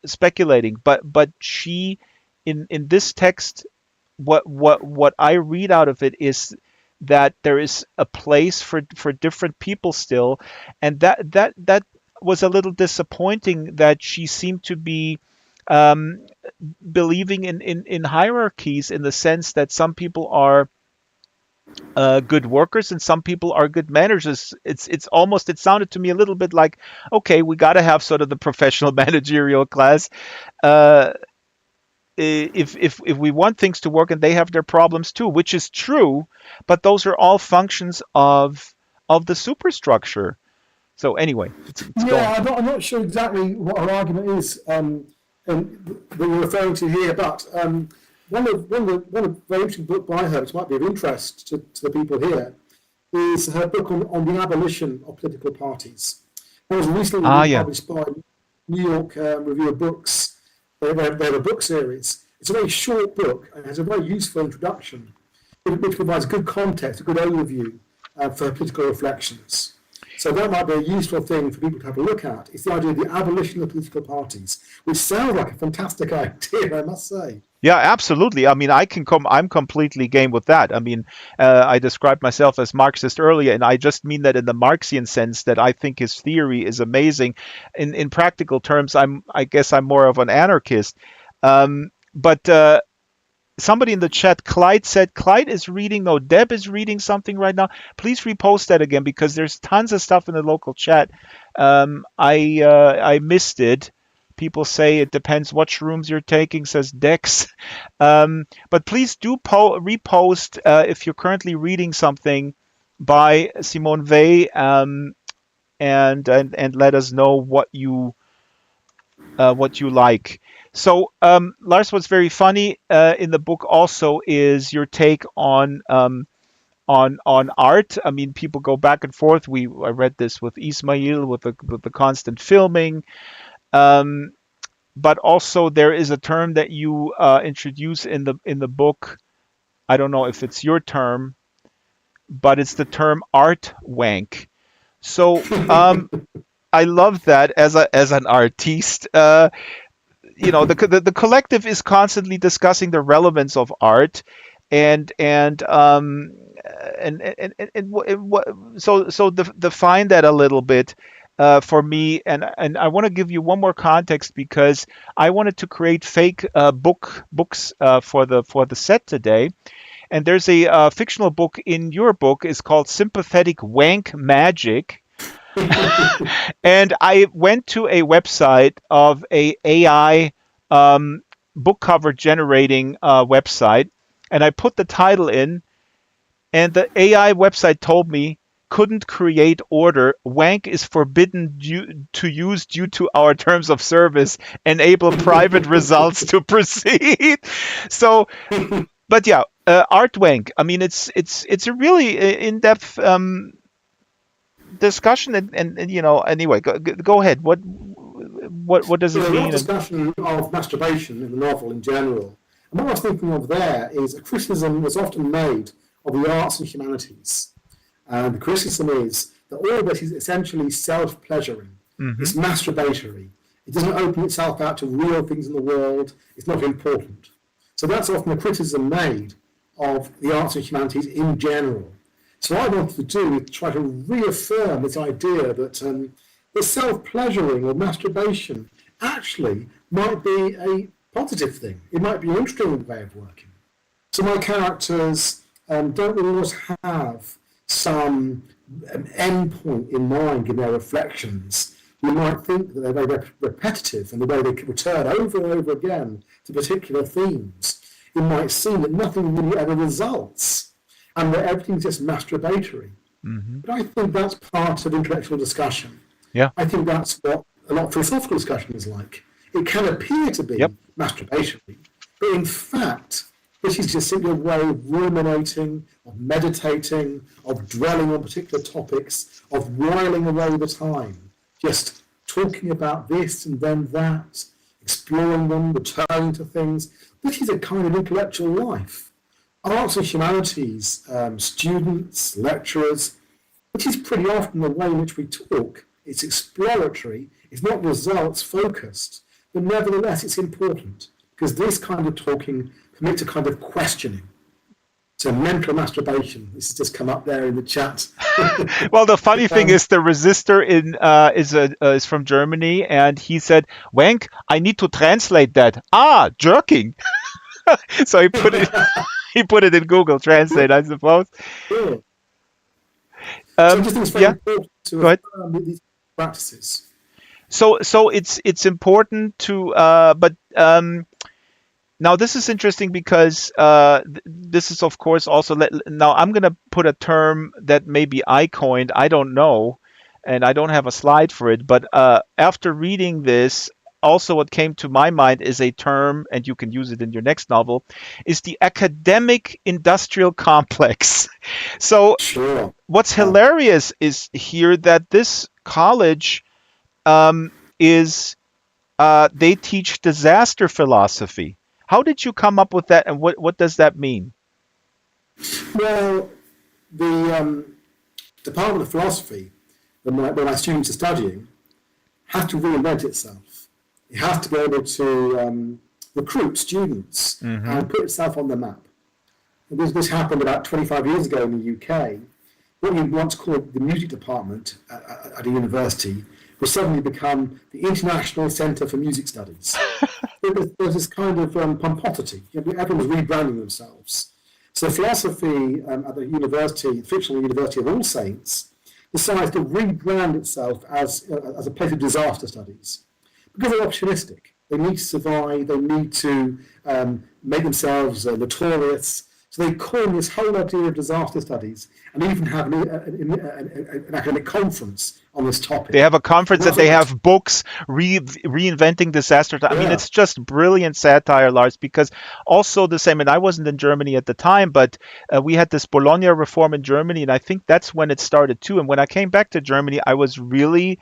speculating, but she, in this text, what I read out of it is that there is a place for different people still, and that was a little disappointing that she seemed to be um, believing in hierarchies, in the sense that some people are good workers and some people are good managers. It's almost, it sounded to me a little bit like, okay, we got to have sort of the professional managerial class. Uh, if we want things to work, and they have their problems too, which is true, but those are all functions of the superstructure. So anyway, it's going. Yeah, I'm not sure exactly what her argument is and that you're referring to here, but one of the very interesting book by her, which might be of interest to the people here, is her book on the abolition of political parties. It was recently Yeah. published by New York Review of Books. They have a book series. It's a very short book and has a very useful introduction, which provides good context, a good overview for political reflections. So that might be a useful thing for people to have a look at. It's the idea of the abolition of political parties, which sounds like a fantastic idea, I must say. Yeah, absolutely. I mean, I'm completely game with that. I mean, I described myself as Marxist earlier, and I just mean that in the Marxian sense, that I think his theory is amazing. In practical terms, I guess I'm more of an anarchist. But somebody in the chat, Clyde, said Clyde is reading. No, Deb is reading something right now. Please repost that again, because there's tons of stuff in the local chat. I missed it. People say it depends what shrooms you're taking, says Dex. But please do repost if you're currently reading something by Simone Weil, and let us know what you like. So Lars, what's very funny in the book also is your take on art. I mean, people go back and forth. I read this with Ismail with the constant filming. But also there is a term that you introduce in the book. I don't know if it's your term, but it's the term art wank. So I love that as an artiste. The collective is constantly discussing the relevance of art, and so define that a little bit for me, and I want to give you one more context, because I wanted to create fake books for the set today, and there's a fictional book in your book. Is called Sympathetic Wank Magic. And I went to a website of a AI book cover generating website, and I put the title in, and the AI website told me, couldn't create order. Wank is forbidden to use due to our terms of service. Enable private results to proceed. So, but yeah, art wank. I mean, it's a really in-depth discussion, and anyway, go ahead. What does it mean? There's a lot of discussion of masturbation in the novel in general, and what I was thinking of there is a criticism that's often made of the arts and humanities. And the criticism is that all of it is essentially self-pleasuring. Mm-hmm. It's masturbatory. It doesn't open itself out to real things in the world. It's not important. So that's often a criticism made of the arts and humanities in general. So what I wanted to do is try to reaffirm this idea that the self-pleasuring or masturbation actually might be a positive thing. It might be an interesting way of working. So my characters don't really always have some end point in mind in their reflections. You might think that they're very repetitive in the way they return over and over again to particular themes. It might seem that nothing really ever results and that everything's just masturbatory. Mm-hmm. But I think that's part of intellectual discussion. Yeah. I think that's what a lot of philosophical discussion is like. It can appear to be masturbatory, but in fact, this is just simply a way of ruminating, of meditating, of dwelling on particular topics, of whiling away the time, just talking about this and then that, exploring them, returning to things. This is a kind of intellectual life. Arts and humanities, students, lecturers, which is pretty often the way in which we talk, it's exploratory, it's not results focused, but nevertheless it's important because this kind of talking permits a kind of questioning. So mental masturbation, this has just come up there in the chat. Well, the funny thing is, the resistor is from Germany, and he said, "Wank, I need to translate that. Ah, jerking." So he put it in Google Translate, I suppose. Sure. So I just think it's very Yeah, important to go ahead. affirm these practices. So it's important to, but now this is interesting because this is of course also now I'm going to put a term that maybe I coined. I don't know, and I don't have a slide for it. But after reading this, also what came to my mind is a term, and you can use it in your next novel, is the academic industrial complex. So Sure. what's hilarious is here that this college is they teach disaster philosophy. How did you come up with that, and what does that mean? Well, the Department of Philosophy, where my students are studying, has to reinvent itself. It has to be able to recruit students and put itself on the map. And this happened about 25 years ago in the UK. What you once called the music department at a university will suddenly become the International Centre for Music Studies. There's this kind of pomposity. Everyone's rebranding themselves. So philosophy at the university, the fictional University of All Saints, decides to rebrand itself as a place of disaster studies. Because they're opportunistic. They need to survive, they need to make themselves notorious. So they coin this whole idea of disaster studies and even have an academic conference on this topic. They have a conference that they have books reinventing disaster. I mean, it's just brilliant satire, Lars, because also the same, and I wasn't in Germany at the time, but we had this Bologna reform in Germany, and I think that's when it started too. And when I came back to Germany, I was really,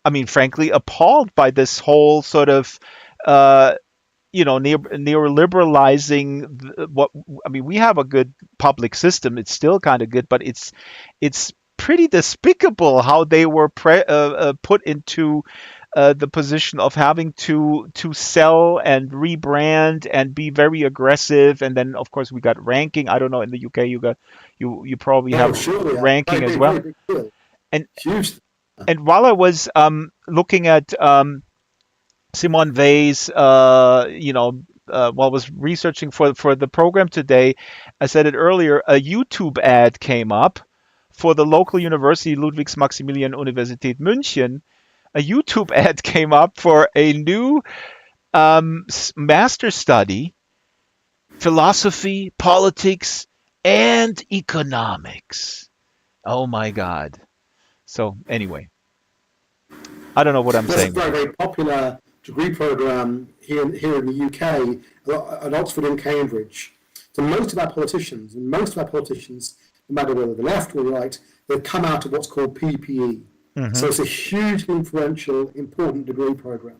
I mean, frankly, appalled by this whole sort of neoliberalizing what I mean. We have a good public system; it's still kind of good, but it's pretty despicable how they were put into the position of having to sell and rebrand and be very aggressive. And then, of course, we got ranking. I don't know, in the UK, you probably have ranking as well. And while I was looking at Simone Weil's, while I was researching for the program today, I said it earlier, a YouTube ad came up for the local university, Ludwigs-Maximilian-Universität München. A YouTube ad came up for a new master study, philosophy, politics, and economics. Oh my God. So anyway, I don't know what I'm saying. That's a very popular degree program here in the UK, at Oxford and Cambridge. So most of our politicians, no matter whether they're left or right, they've come out of what's called PPE. So it's a hugely influential, important degree program.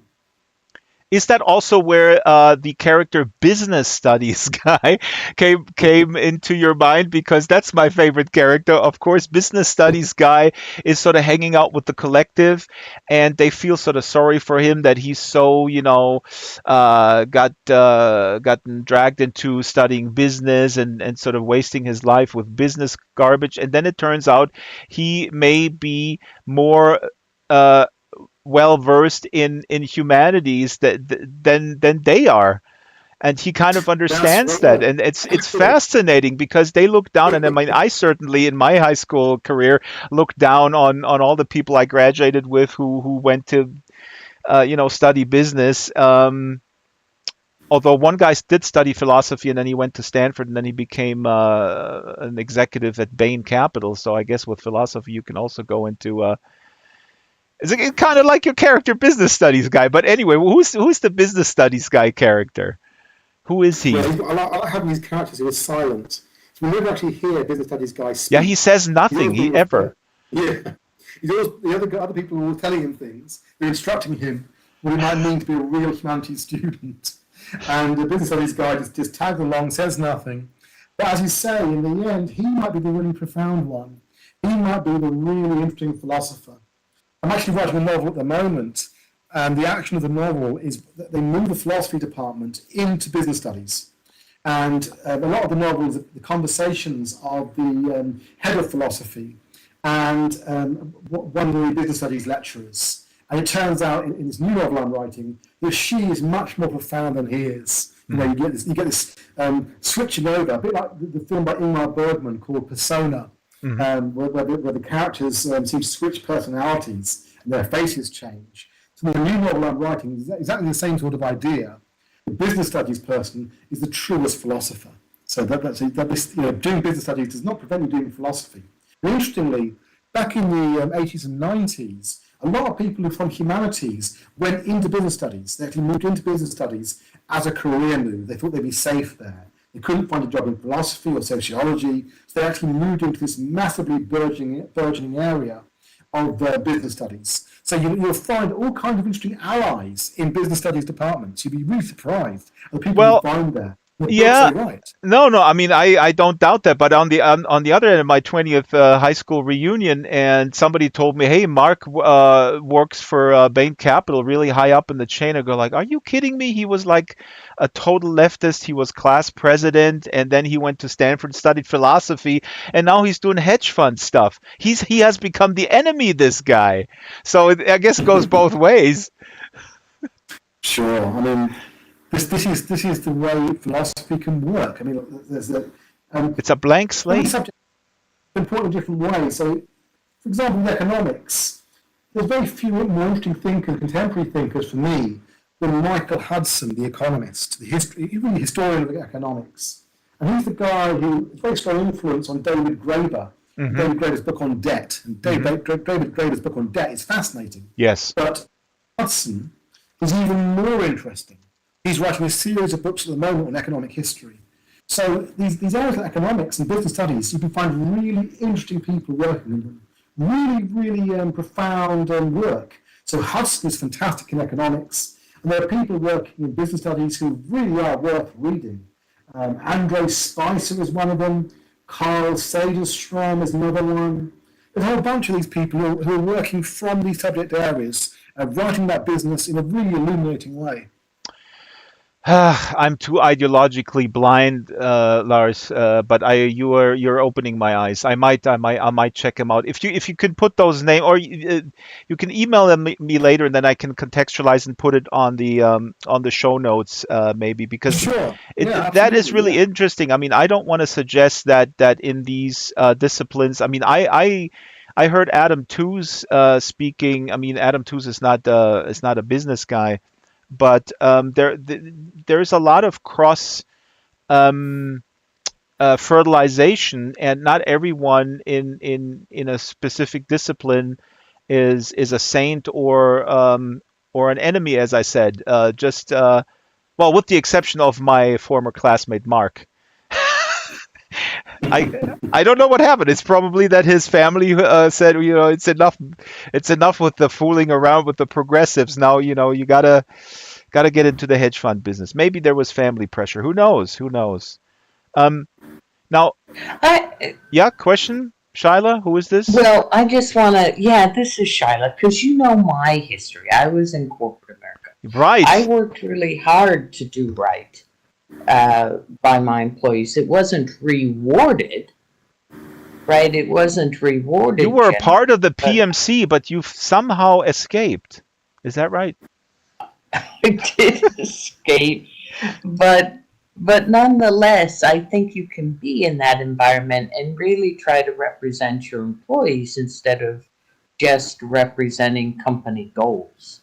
Is that also where the character business studies guy came into your mind? Because that's my favorite character. Of course, business studies guy is sort of hanging out with the collective, and they feel sort of sorry for him that he's so, gotten dragged into studying business and sort of wasting his life with business garbage. And then it turns out he may be more well versed in humanities than they are, and he kind of understands that, and it's fascinating because they look down, and I mean, I certainly in my high school career looked down on all the people I graduated with who went to study business. Although one guy did study philosophy, and then he went to Stanford, and then he became an executive at Bain Capital. So I guess with philosophy you can also go into it's kind of like your character business studies guy. But anyway, who's the business studies guy character? Who is he? Yeah, I like having these characters who are silent. So we never actually hear a business studies guy speak. Yeah, he says nothing ever. Yeah. The other people who are telling him things, they're instructing him what it might mean to be a real humanities student. And the business studies guy just tags along, says nothing. But as you say, in the end, he might be the really profound one. He might be the really interesting philosopher. I'm actually writing a novel at the moment, and the action of the novel is that they move the philosophy department into business studies. And a lot of the novel is the conversations of the head of philosophy and one of the business studies lecturers. And it turns out in this new novel I'm writing that she is much more profound than he is. You know, you get this switching over, a bit like the film by Ingmar Bergman called Persona, where the characters seem to switch personalities and their faces change. So the new novel I'm writing is exactly the same sort of idea. The business studies person is the truest philosopher. So doing business studies does not prevent you doing philosophy. And interestingly, back in the 80s and 90s, a lot of people from humanities went into business studies. They actually moved into business studies as a career move. They thought they'd be safe there. They couldn't find a job in philosophy or sociology, so they actually moved into this massively burgeoning area of business studies. So you'll find all kinds of interesting allies in business studies departments. You'd be really surprised at the people you find there. Yeah, right. no, I mean, I don't doubt that. But on the other end of my 20th high school reunion, and somebody told me, "Hey, Mark works for Bain Capital, really high up in the chain." I go like, "Are you kidding me? He was like a total leftist. He was class president, and then he went to Stanford, studied philosophy, and now he's doing hedge fund stuff. He has become the enemy, this guy. So I guess it goes both ways." Sure. I mean, this is the way philosophy can work. I mean, it's a blank slate. Subject important in different ways. So, for example, in economics, there's very few more interesting thinkers, contemporary thinkers for me, than Michael Hudson, the economist, even the historian of economics. And he's the guy who has very strong influence on David Graeber. David Graeber's book on debt. And David Graeber's book on debt is fascinating. Yes. But Hudson is even more interesting. He's writing a series of books at the moment on economic history. So these areas like economics and business studies, you can find really interesting people working in them. Really profound work. So Hudson is fantastic in economics, and there are people working in business studies who really are worth reading. Andre Spicer is one of them. Carl Sederstrom is another one. There's a whole bunch of these people who are working from these subject areas, writing that business in a really illuminating way. I'm too ideologically blind, Lars. But you're opening my eyes. I might check him out. If you can put those names, or you can email them me later, and then I can contextualize and put it on the show notes, maybe, because sure. That is really interesting. I mean, I don't want to suggest that in these disciplines. I mean, I heard Adam Tooze speaking. I mean, Adam Tooze is not a business guy. But there's a lot of cross fertilization, and not everyone in a specific discipline is a saint or an enemy, as I said. Well, with the exception of my former classmate Mark. I don't know what happened. It's probably that his family said, it's enough with the fooling around with the progressives. Now, you gotta get into the hedge fund business. Maybe there was family pressure. Who knows? Now, question, Shyla, who is this? Well, I just want to, this is Shyla, because you know my history. I was in corporate America. Right. I worked really hard to do right. By my employees. It wasn't rewarded, right? It wasn't rewarded. You were a part of the PMC, but you've somehow escaped. Is that right? I did escape, but nonetheless, I think you can be in that environment and really try to represent your employees instead of just representing company goals,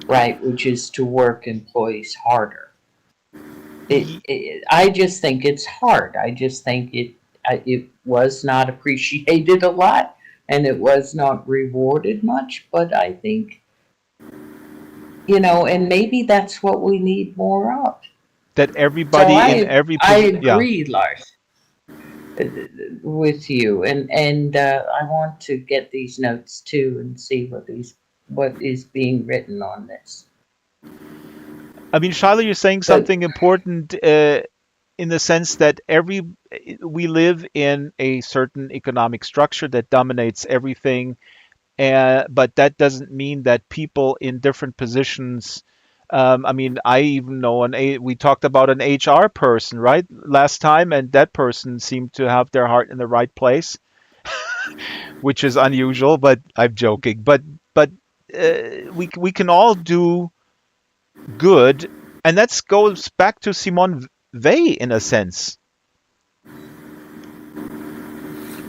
right? Which is to work employees harder. I just think it's hard. I just think it was not appreciated a lot, and it was not rewarded much. But I think, and maybe that's what we need more of. That everybody in every I agree, Lars, with you, and I want to get these notes too and see what is being written on this. I mean, Shyla, you're saying something important in the sense that we live in a certain economic structure that dominates everything, but that doesn't mean that people in different positions. I mean, I even know we talked about an HR person, right, last time, and that person seemed to have their heart in the right place, which is unusual. But I'm joking. But we can all do good, and that goes back to Simone Weil in a sense.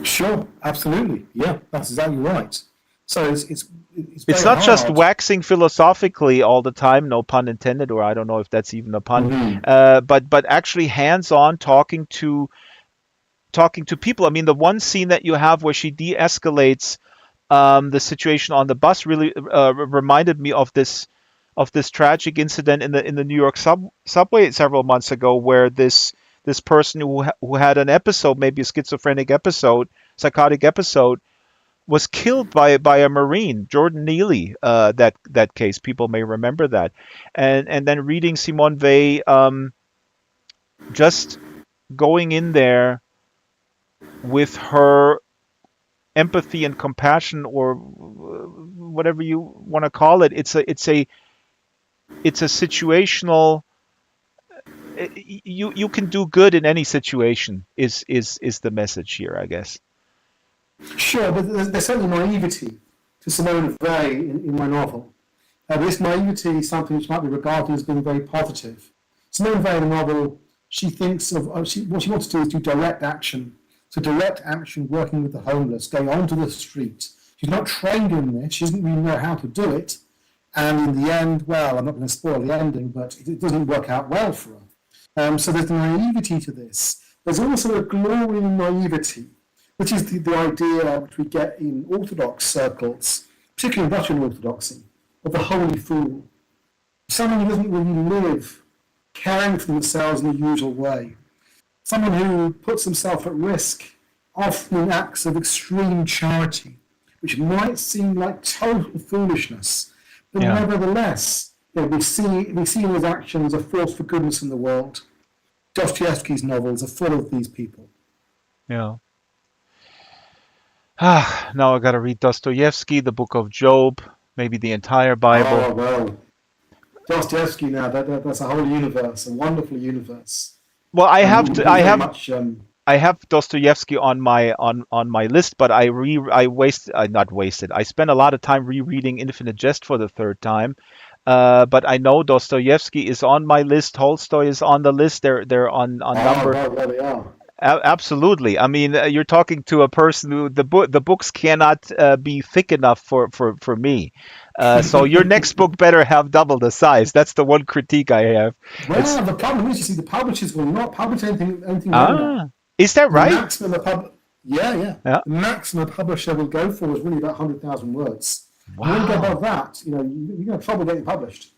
Sure, absolutely. Yeah, that's exactly right. So it's It's very not just hard. waxing philosophically all the time, no pun intended, or I don't know if that's even a pun. Mhm. But actually hands-on talking to people. I mean, the one scene that you have where she de-escalates the situation on the bus really reminded me of this tragic incident in the New York subway several months ago, where this person who had an episode, maybe a schizophrenic episode, psychotic episode, was killed by a Marine, Jordan Neely. That case, people may remember that, and then reading Simone Weil, just going in there with her empathy and compassion, or whatever you want to call it. It's a situational. You can do good in any situation. Is the message here, I guess. Sure, but there's certainly naivety to Simone Weil in my novel. This naivety is something which might be regarded as being very positive. Simone Weil in the novel, she thinks of what she wants to do is do direct action. So direct action, working with the homeless, going onto the street. She's not trained in this. She doesn't really know how to do it. And in the end, well, I'm not going to spoil the ending, but it doesn't work out well for her. So there's naivety to this. There's also a glory in naivety, which is the idea which we get in Orthodox circles, particularly in Russian Orthodoxy, of the holy fool. Someone who doesn't really live caring for themselves in the usual way. Someone who puts himself at risk, often in acts of extreme charity, which might seem like total foolishness, but Yeah. nevertheless, we see in his actions a force for goodness in the world. Dostoevsky's novels are full of these people. Yeah. Now I got to read Dostoevsky, the Book of Job, maybe the entire Bible. Oh, well, Dostoevsky now, that's a whole universe, a wonderful universe. Well, I And have you to. do very much, I have Dostoevsky on my list, but not wasted. I spent a lot of time rereading Infinite Jest for the third time. But I know Dostoevsky is on my list. Tolstoy is on the list. They're on number. well, there they are. Absolutely. I mean, you're talking to a person who the books cannot be thick enough for me. So your next book better have double the size. That's the one critique I have. Well, the problem is, you see, the publishers will not publish anything around that. Is that The right? maximum yeah. Yeah. The maximum a publisher will go for is really about 100,000 words. Wow. When you go above that, you're going to have trouble getting published.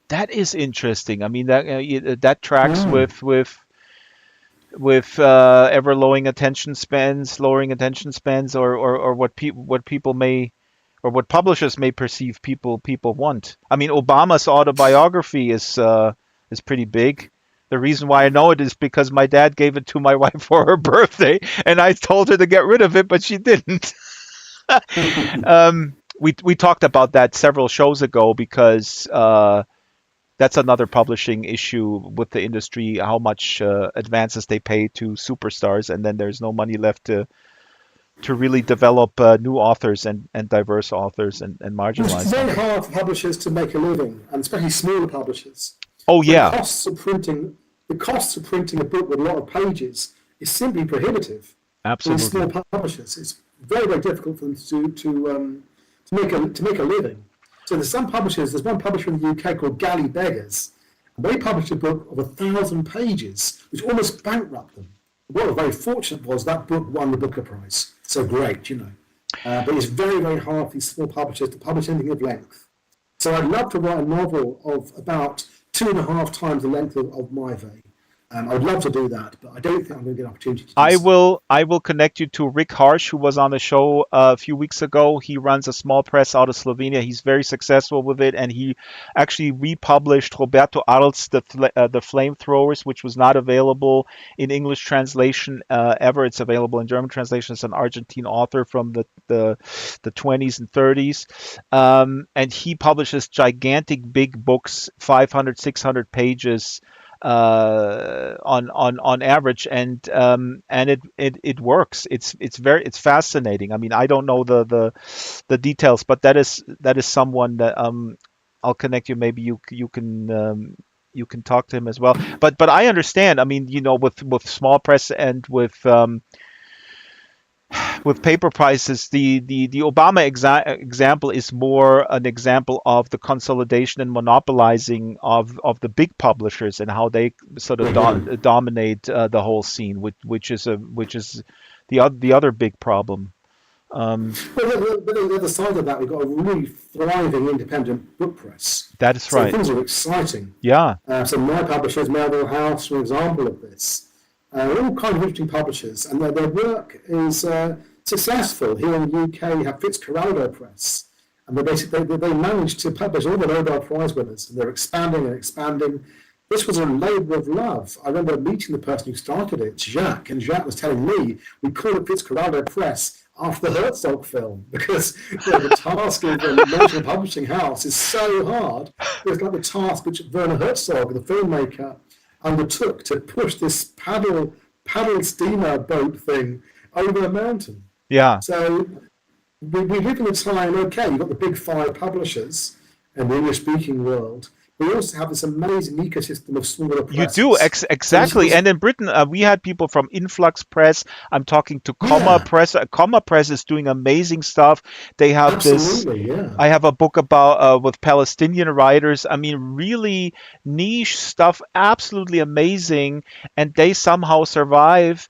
That is interesting. I mean, that tracks with ever lowering attention spans, or what people may, or what publishers may perceive people want. I mean, Obama's autobiography is pretty big. The reason why I know it is because my dad gave it to my wife for her birthday, and I told her to get rid of it, but she didn't. We talked about that several shows ago, because that's another publishing issue with the industry, how much advances they pay to superstars, and then there's no money left to really develop new authors and diverse authors and marginalized. It's very hard for publishers to make a living, and especially smaller publishers. Oh yeah. The costs of printing a book with a lot of pages is simply prohibitive. Absolutely. For small publishers, it's very, very difficult for them to make a living. So there's some publishers. There's one publisher in the UK called Galley Beggars. And they published a book of 1,000 pages, which almost bankrupted them. What was very fortunate was that book won the Booker Prize. So great, But it's very, very hard for these small publishers to publish anything of length. So I'd love to write a novel of about 2.5 times the length of My Way. I would love to do that, but I don't think I'm going to get an opportunity to do I so. will connect you to Rick Harsh, who was on the show a few weeks ago. He runs a small press out of Slovenia. He's very successful with it, and he actually republished Roberto Arl's the Flamethrowers, which was not available in English translation ever. It's available in German translation. It's an Argentine author from the 20s and 30s, and he publishes gigantic big books, 500, 600 pages on average, and it works. It's fascinating. I mean, I don't know the details, but that is someone that I'll connect you. Maybe you can talk to him as well. But I understand. I mean, with small press and with paper prices, the Obama example is more an example of the consolidation and monopolizing of the big publishers and how they sort of dominate the whole scene, which is the other big problem. But the other side of that, we've got a really thriving independent book press. That is So right. things are exciting. Yeah. So my publishers, Melville House, for example of this, all kind of interesting publishers, and their work is successful. Here in the UK, you have Fitzcarraldo Press, and they managed to publish all the Nobel Prize winners, and they're expanding and expanding. This was a labour of love. I remember meeting the person who started it, Jacques, and Jacques was telling me we call it Fitzcarraldo Press after the Herzog film because the task of launching a publishing house is so hard. It's like the task which Werner Herzog, the filmmaker, undertook to push this paddle steamer boat thing over a mountain. Yeah. So we live in a time, okay, you've got the big five publishers in the English-speaking world. We also have this amazing ecosystem of smaller presses. You do, exactly. And in Britain, we had people from Influx Press. I'm talking to Comma Press. Comma Press is doing amazing stuff. They have Absolutely, yeah. I have a book about with Palestinian writers. I mean, really niche stuff, absolutely amazing, and they somehow survive.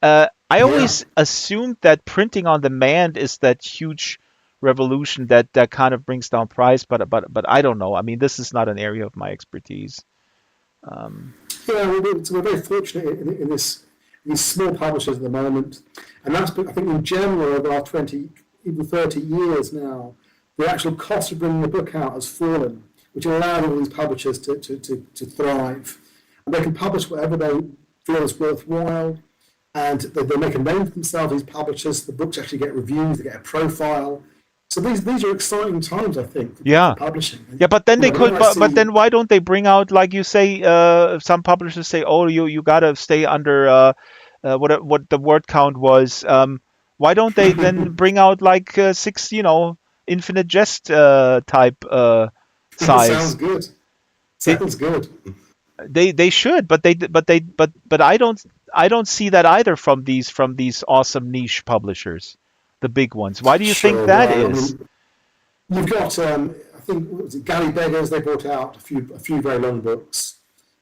I always assumed that printing on demand is that huge revolution that kind of brings down price, but I don't know. I mean, this is not an area of my expertise. Yeah, we're very fortunate in these small publishers at the moment, and that's, I think, in general over the last 20, even 30 years now, the actual cost of bringing a book out has fallen, which allows all these publishers to thrive, and they can publish whatever they feel is worthwhile, and they make a name for themselves. These publishers, the books actually get reviews, they get a profile. So these are exciting times, I think, for publishing. Yeah, but then but then why don't they bring out, like you say, some publishers say, oh, you gotta stay under what the word count was. Why don't they then bring out like 6, Infinite Jest type size? Sounds good. Sounds good. They should, but I don't see that either from these awesome niche publishers, the big ones. Why do you think that is? I mean, you've got, I think, what was it, Galley Beggars, they brought out a few very long books,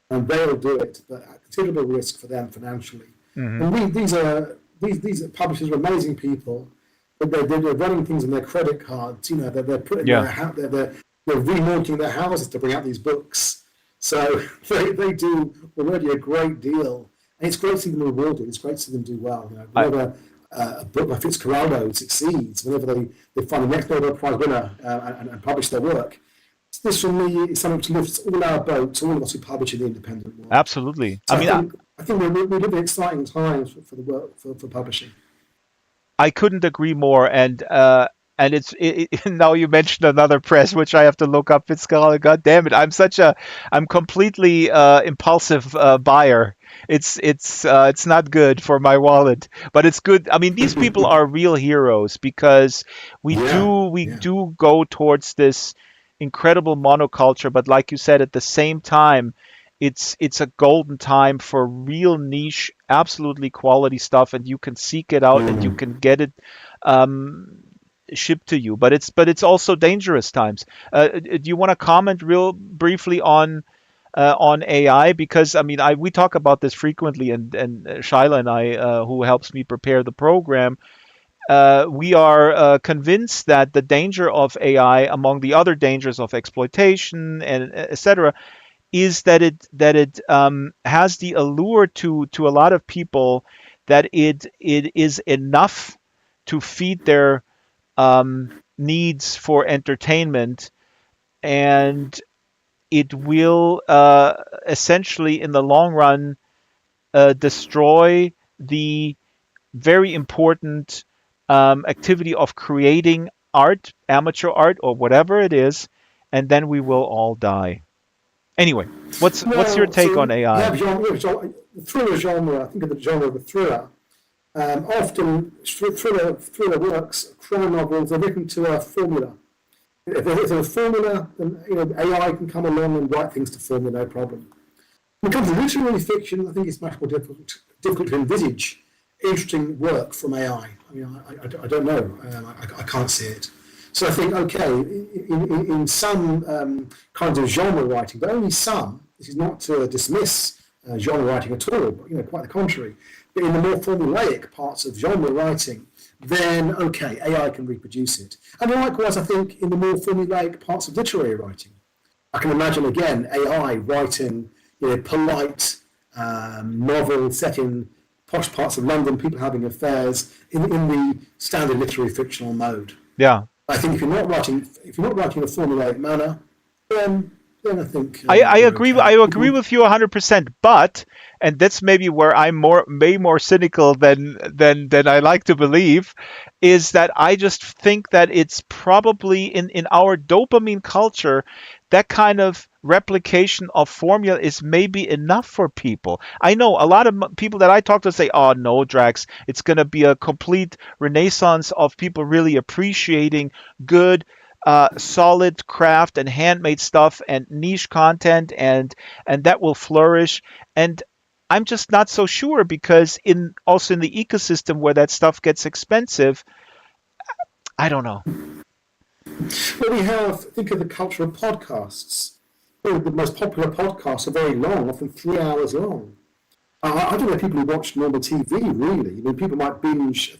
and they'll do it, but at considerable risk for them financially. And these publishers are amazing people, but they're running things on their credit cards. They're putting they're remortgaging their houses to bring out these books. So they do already a great deal, and it's great to see them rewarded. It's great to see them do well. Whenever a book like Fitzcarraldo succeeds, whenever they find the next Nobel Prize winner and publish their work, this for me is something which lifts all our boats, all of us who publish in the independent world. Absolutely. So I think we live in exciting times for the work for publishing. I couldn't agree more, and it's now you mentioned another press which I have to look up. Fitzcarraldo, God damn it! I'm completely impulsive buyer. It's not good for my wallet, but it's good. I mean, these people are real heroes because we do go towards this incredible monoculture, but like you said, at the same time, it's a golden time for real niche, absolutely quality stuff, and you can seek it out and you can get it shipped to you. But it's also dangerous times. Do you want to comment real briefly on AI? Because I mean, we talk about this frequently, and Shaila and I, who helps me prepare the program, we are convinced that the danger of AI, among the other dangers of exploitation and etc., is that it has the allure to a lot of people that it is enough to feed their needs for entertainment, and it will essentially in the long run destroy the very important activity of creating art, amateur art, or whatever it is, and then we will all die. Anyway, what's your Well, take so on AI? the thriller genre. I think of the genre of a thriller. Often thriller works, crime novels are written to a formula. If there's a formula, then AI can come along and write things to formula, no problem. When it comes to literary fiction, I think it's much more difficult to envisage interesting work from AI. I mean, I don't know. I can't see it. So I think, okay, in some kinds of genre writing, but only some. This is not to dismiss genre writing at all, but quite the contrary. But in the more formulaic parts of genre writing, then okay, AI can reproduce it. And likewise, I think in the more formulaic parts of literary writing, I can imagine again AI writing polite novel set in posh parts of London, people having affairs in the standard literary fictional mode. Yeah. I think if you're not writing in a formulaic manner, then I think I you're agree. okay. I agree with you 100%. But, and that's maybe where I'm way more cynical than I like to believe, is that I just think that it's probably in our dopamine culture, that kind of replication of formula is maybe enough for people. I know a lot of people that I talk to say, "Oh no, Drax, it's going to be a complete renaissance of people really appreciating good." Solid craft and handmade stuff and niche content, and that will flourish. And I'm just not so sure, because also in the ecosystem where that stuff gets expensive, I don't know. Well, think of the culture of podcasts. The most popular podcasts are very long, often 3 hours long. I don't know people who watch normal TV, really. I mean, people might binge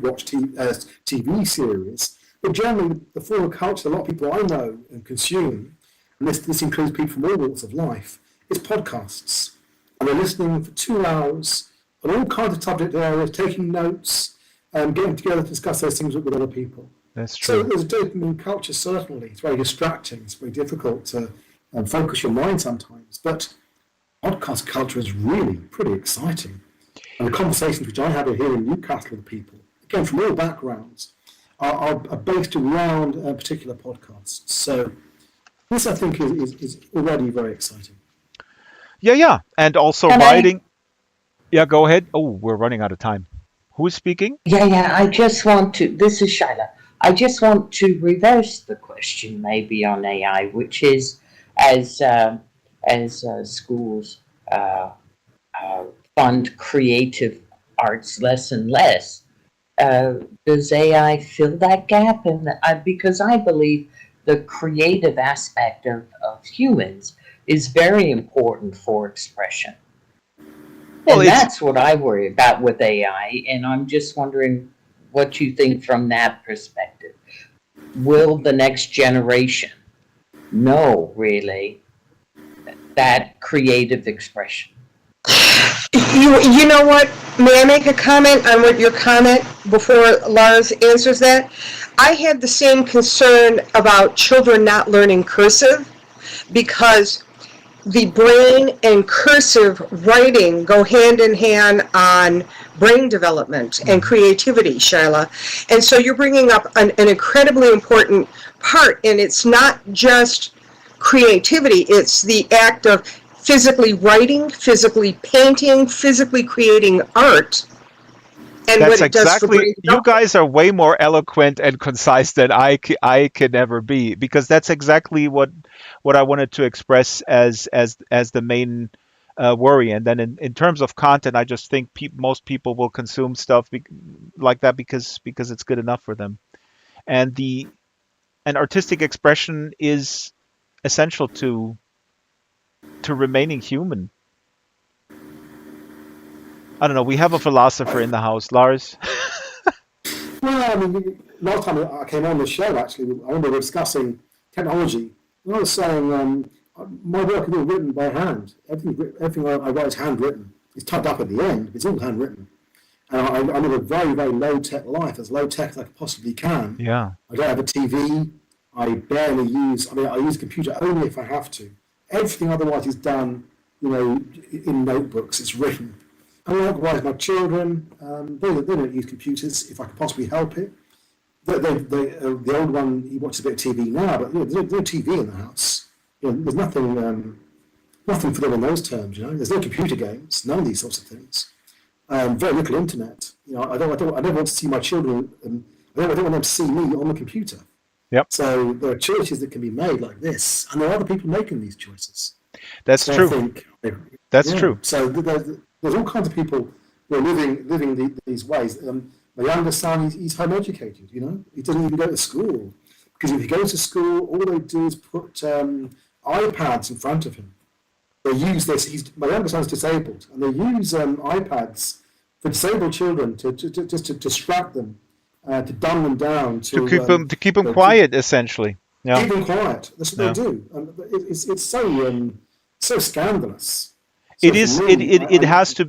watch TV series, but generally, the form of culture a lot of people I know and consume, and this includes people from all walks of life, is podcasts. And they're listening for 2 hours on all kinds of subject areas, taking notes, and getting together to discuss those things with other people. That's So true. there's a dopamine culture, certainly. It's very distracting. It's very difficult to focus your mind sometimes. But podcast culture is really pretty exciting. And the conversations which I have here in Newcastle with people, again, from all backgrounds, are based around particular podcasts. So this, I think, is already very exciting. Yeah. And also Can writing. Yeah, go ahead. Oh, we're running out of time. Who's speaking? Yeah, I just want to, this is Shyla. I just want to reverse the question maybe on AI, which is as schools fund creative arts less and less, does AI fill that gap? And because I believe the creative aspect of humans is very important for expression. Well, And it's that's what I worry about with AI. And I'm just wondering what you think from that perspective. Will the next generation know really that creative expression? You know what? May I make a comment on what your comment before Lars answers that? I had the same concern about children not learning cursive, because the brain and cursive writing go hand in hand on brain development and creativity, Shyla. And so you're bringing up an incredibly important part, and it's not just creativity, it's the act of physically writing, physically painting, physically creating art, and That's what it does for exactly, brain you development. guys are way more eloquent and concise than I can ever be, because that's exactly what I wanted to express as the main worry. And then in terms of content, I just think most people will consume stuff like that because it's good enough for them. And an artistic expression is essential to remaining human. I don't know. We have a philosopher in the house, Lars. Well, I mean, last time I came on the show, actually, I remember we were discussing technology. And I was saying, my work is all written by hand. Everything I write is handwritten. It's typed up at the end, but it's all handwritten. And I live a very, very low-tech life, as low-tech as I possibly can. Yeah. I don't have a TV. I barely use, I use a computer only if I have to. Everything otherwise is done, in notebooks. It's written. And likewise, my children, they don't use computers if I can possibly help it. The old one, he watches a bit of TV now, but there's no TV in the house. There's nothing for them in those terms. There's no computer games, none of these sorts of things. Very little internet. I don't want to see my children. I don't want them to see me on the computer. Yep. So there are choices that can be made like this, and there are other people making these choices. That's So I true. think, That's yeah. true. So there's all kinds of people who are living these ways. My youngest son, he's home educated. He doesn't even go to school, because if he goes to school, all they do is put iPads in front of him. They use this. My youngest son's disabled, and they use iPads for disabled children to just to distract them, to dumb them down, To keep them to quiet, essentially. Yeah. keep them quiet. That's what Yeah. they do, and it's so scandalous. It So is. for me,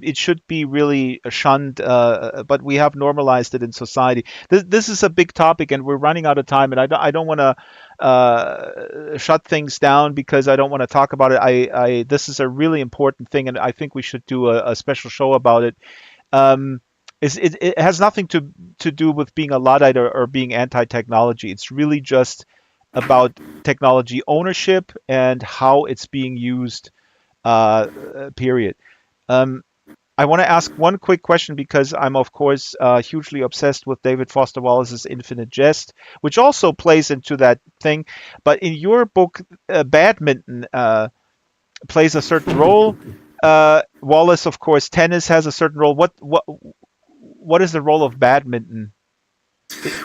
It should be really shunned. But we have normalized it in society. This is a big topic, and we're running out of time. And I don't want to shut things down because I don't want to talk about it. This is a really important thing, and I think we should do a special show about it. It has nothing to do with being a Luddite or being anti-technology. It's really just about technology ownership and how it's being used. Period. I want to ask one quick question because I'm, of course, hugely obsessed with David Foster Wallace's Infinite Jest, which also plays into that thing. But in your book, badminton plays a certain role. Wallace, of course, tennis has a certain role. What is the role of badminton?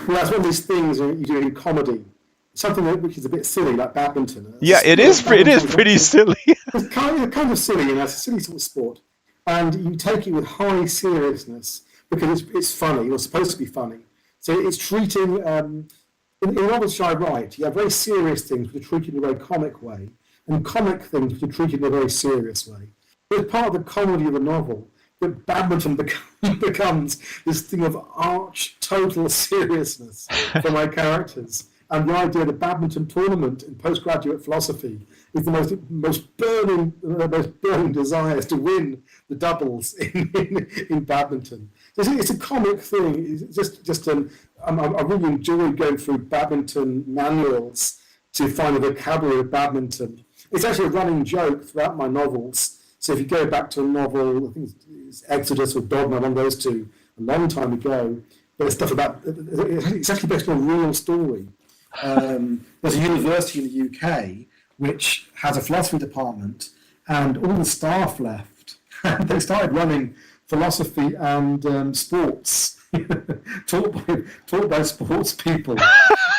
well, that's one of these things you do in comedy. Something which is a bit silly, like badminton. Yeah, it is pretty silly. It's kind of silly, it's a silly sort of sport. And you take it with high seriousness because it's funny, or supposed to be funny. So it's treating, in novels I write, you have very serious things which are treated in a very comic way, and comic things which are treated in a very serious way. But part of the comedy of the novel, that badminton becomes this thing of arch total seriousness for my characters. And the idea of the badminton tournament in postgraduate philosophy is the most burning desires to win the doubles in badminton. It's a comic thing. It's I really enjoy going through badminton manuals to find the vocabulary of badminton. It's actually a running joke throughout my novels. So if you go back to a novel, I think it's Exodus or Dogma, one of those two, a long time ago, but it's stuff about, it's actually based on a real story. There's a university in the UK which has a philosophy department, and all the staff left, and they started running philosophy and sports taught by sports people.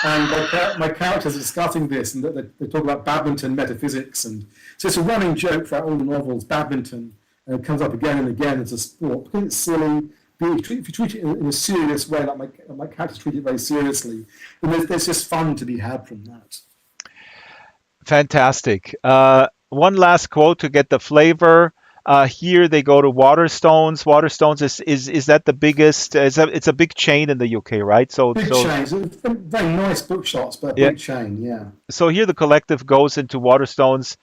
And my characters are discussing this, and they talk about badminton metaphysics, and so it's a running joke throughout all the novels. Badminton comes up again and again as a sport because it's silly. If you treat it in a serious way, like my characters treat it very seriously, then there's just fun to be had from that. Fantastic. One last quote to get the flavor. Here they go to Waterstones. Waterstones is that the biggest? It's a big chain in the UK, right? Big chains, very nice bookshops, but a big chain, yeah. So here the collective goes into Waterstones,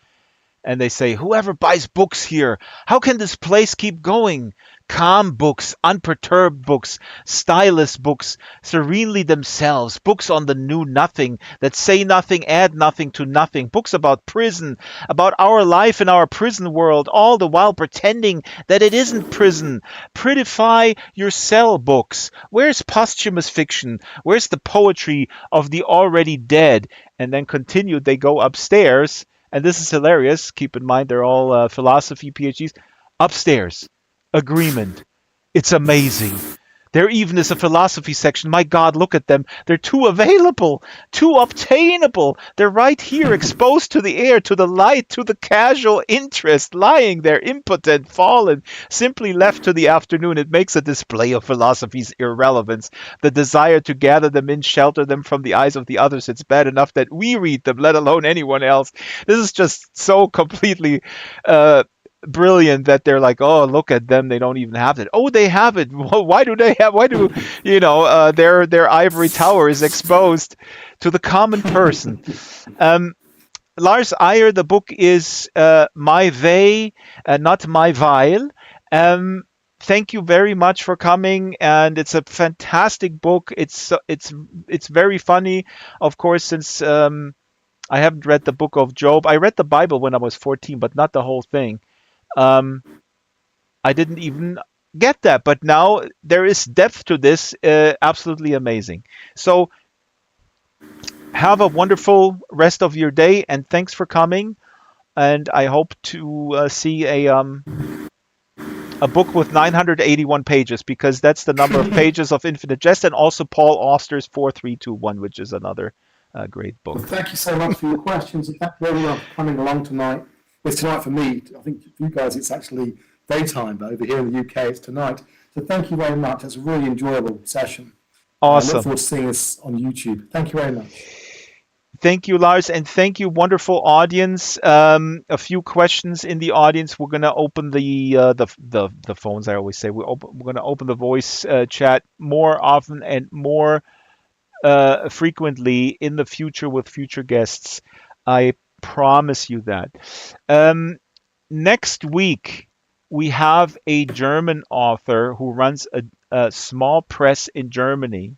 and they say, "Whoever buys books here, how can this place keep going? Calm books, unperturbed books, stylist books, serenely themselves, books on the new nothing, that say nothing, add nothing to nothing, books about prison, about our life in our prison world, all the while pretending that it isn't prison. Prettify your cell books. Where's posthumous fiction? Where's the poetry of the already dead?" And then continued, they go upstairs, and this is hilarious. Keep in mind, they're all philosophy PhDs. Upstairs. Agreement. It's amazing. There even is a philosophy section. My God, look at them. They're too available, too obtainable. They're right here, exposed to the air, to the light, to the casual interest, lying there, impotent, fallen, simply left to the afternoon. It makes a display of philosophy's irrelevance. The desire to gather them in, shelter them from the eyes of the others. It's bad enough that we read them, let alone anyone else. This is just so completely brilliant that they're like, oh, look at them, they don't even have it. Oh, they have it. Why do they have, why do their ivory tower is exposed to the common person. Lars Iyer, the book is My They, not My Weil. Thank you very much for coming, and it's a fantastic book. It's very funny, of course, since I haven't read the book of Job. I read the Bible when I was 14, but not the whole thing. I didn't even get that, but now there is depth to this, absolutely amazing. So have a wonderful rest of your day, and thanks for coming. And I hope to see a book with 981 pages, because that's the number of pages of Infinite Jest, and also Paul Auster's 4321, which is another great book. Well, thank you so much for your questions, and thank you everyone for coming along tonight. It's tonight for me. I think for you guys it's actually daytime, but over here in the UK it's tonight. So thank you very much. It's a really enjoyable session. Awesome. I look forward to seeing this on YouTube. Thank you very much. Thank you, Lars, and thank you, wonderful audience. A few questions in the audience. We're going to open the phones. I always say we're going to open the voice chat more often and more frequently in the future with future guests. I promise you that. Next week we have a German author who runs a small press in Germany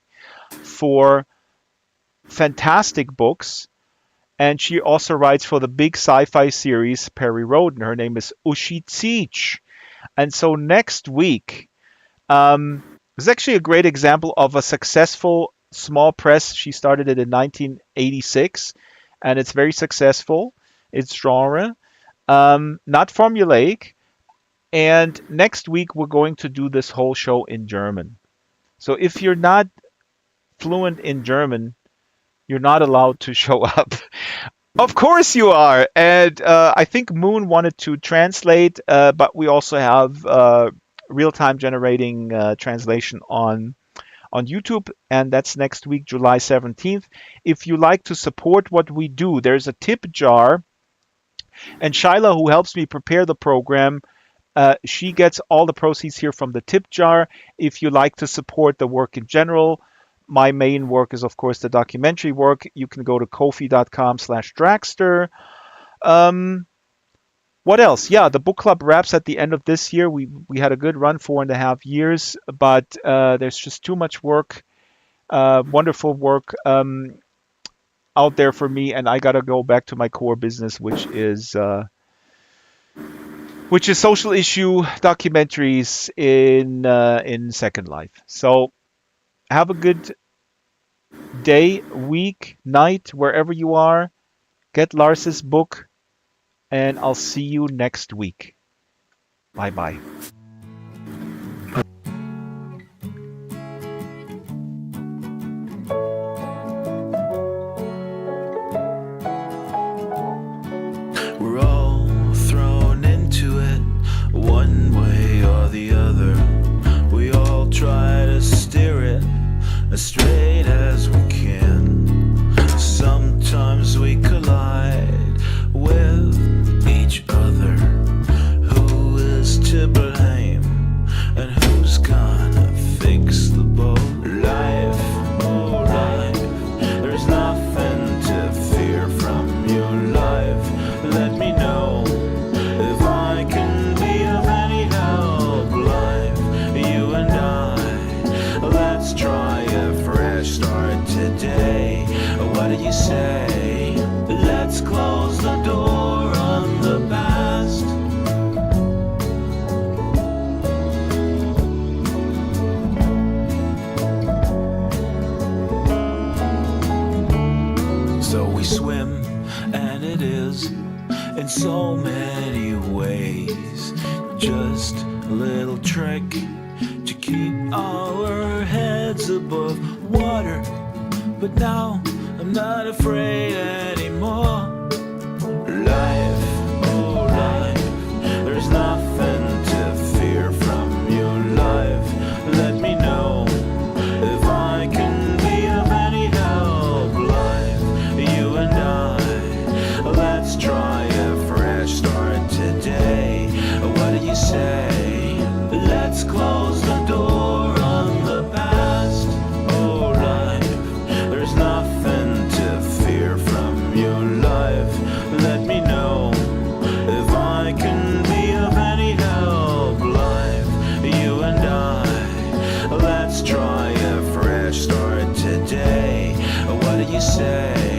for fantastic books, and she also writes for the big sci-fi series Perry Roden. Her name is Uschi Zietsch. And so next week is actually a great example of a successful small press. She started it in 1986, and it's very successful. It's genre, not formulaic. And next week we're going to do this whole show in German. So if you're not fluent in German, you're not allowed to show up. Of course you are. And I think Moon wanted to translate, but we also have real-time generating translation on YouTube, and that's next week, July 17th. If you like to support what we do, there's a tip jar, and Shyla, who helps me prepare the program, she gets all the proceeds here from the tip jar. If you like to support the work in general, my main work is, of course, the documentary work. You can go to ko-fi.com/Draxtor. What else? Yeah, the book club wraps at the end of this year. We had a good run, 4.5 years, but there's just too much work, wonderful work out there for me, and I got to go back to my core business, which is social issue documentaries in Second Life. So have a good day, week, night, wherever you are. Get Lars's book, and I'll see you next week. Bye-bye. We're all thrown into it, one way or the other. We all try to steer it as straight as we can. Sometimes we collide with each other. Who is to blame, and who's gonna fix the boat? Life, oh life, there's nothing to fear from your life. Let me know if I can be of any help. Life, you and I, let's try a fresh start today. What do you say? Let's close the door on the past. So we swim, and it is in so many ways just a little trick to keep our heads above water. But now I'm not afraid anymore. Life, oh life, there's nothing to fear from you. Life, let me know if I can be of any help. Life, you and I, let's try a fresh start today. What do you say? Let's close the door on the past. Oh life, there's nothing to fear from your life. Let me know if I can be of any help. Life, you and I, let's try a fresh start today. What do you say?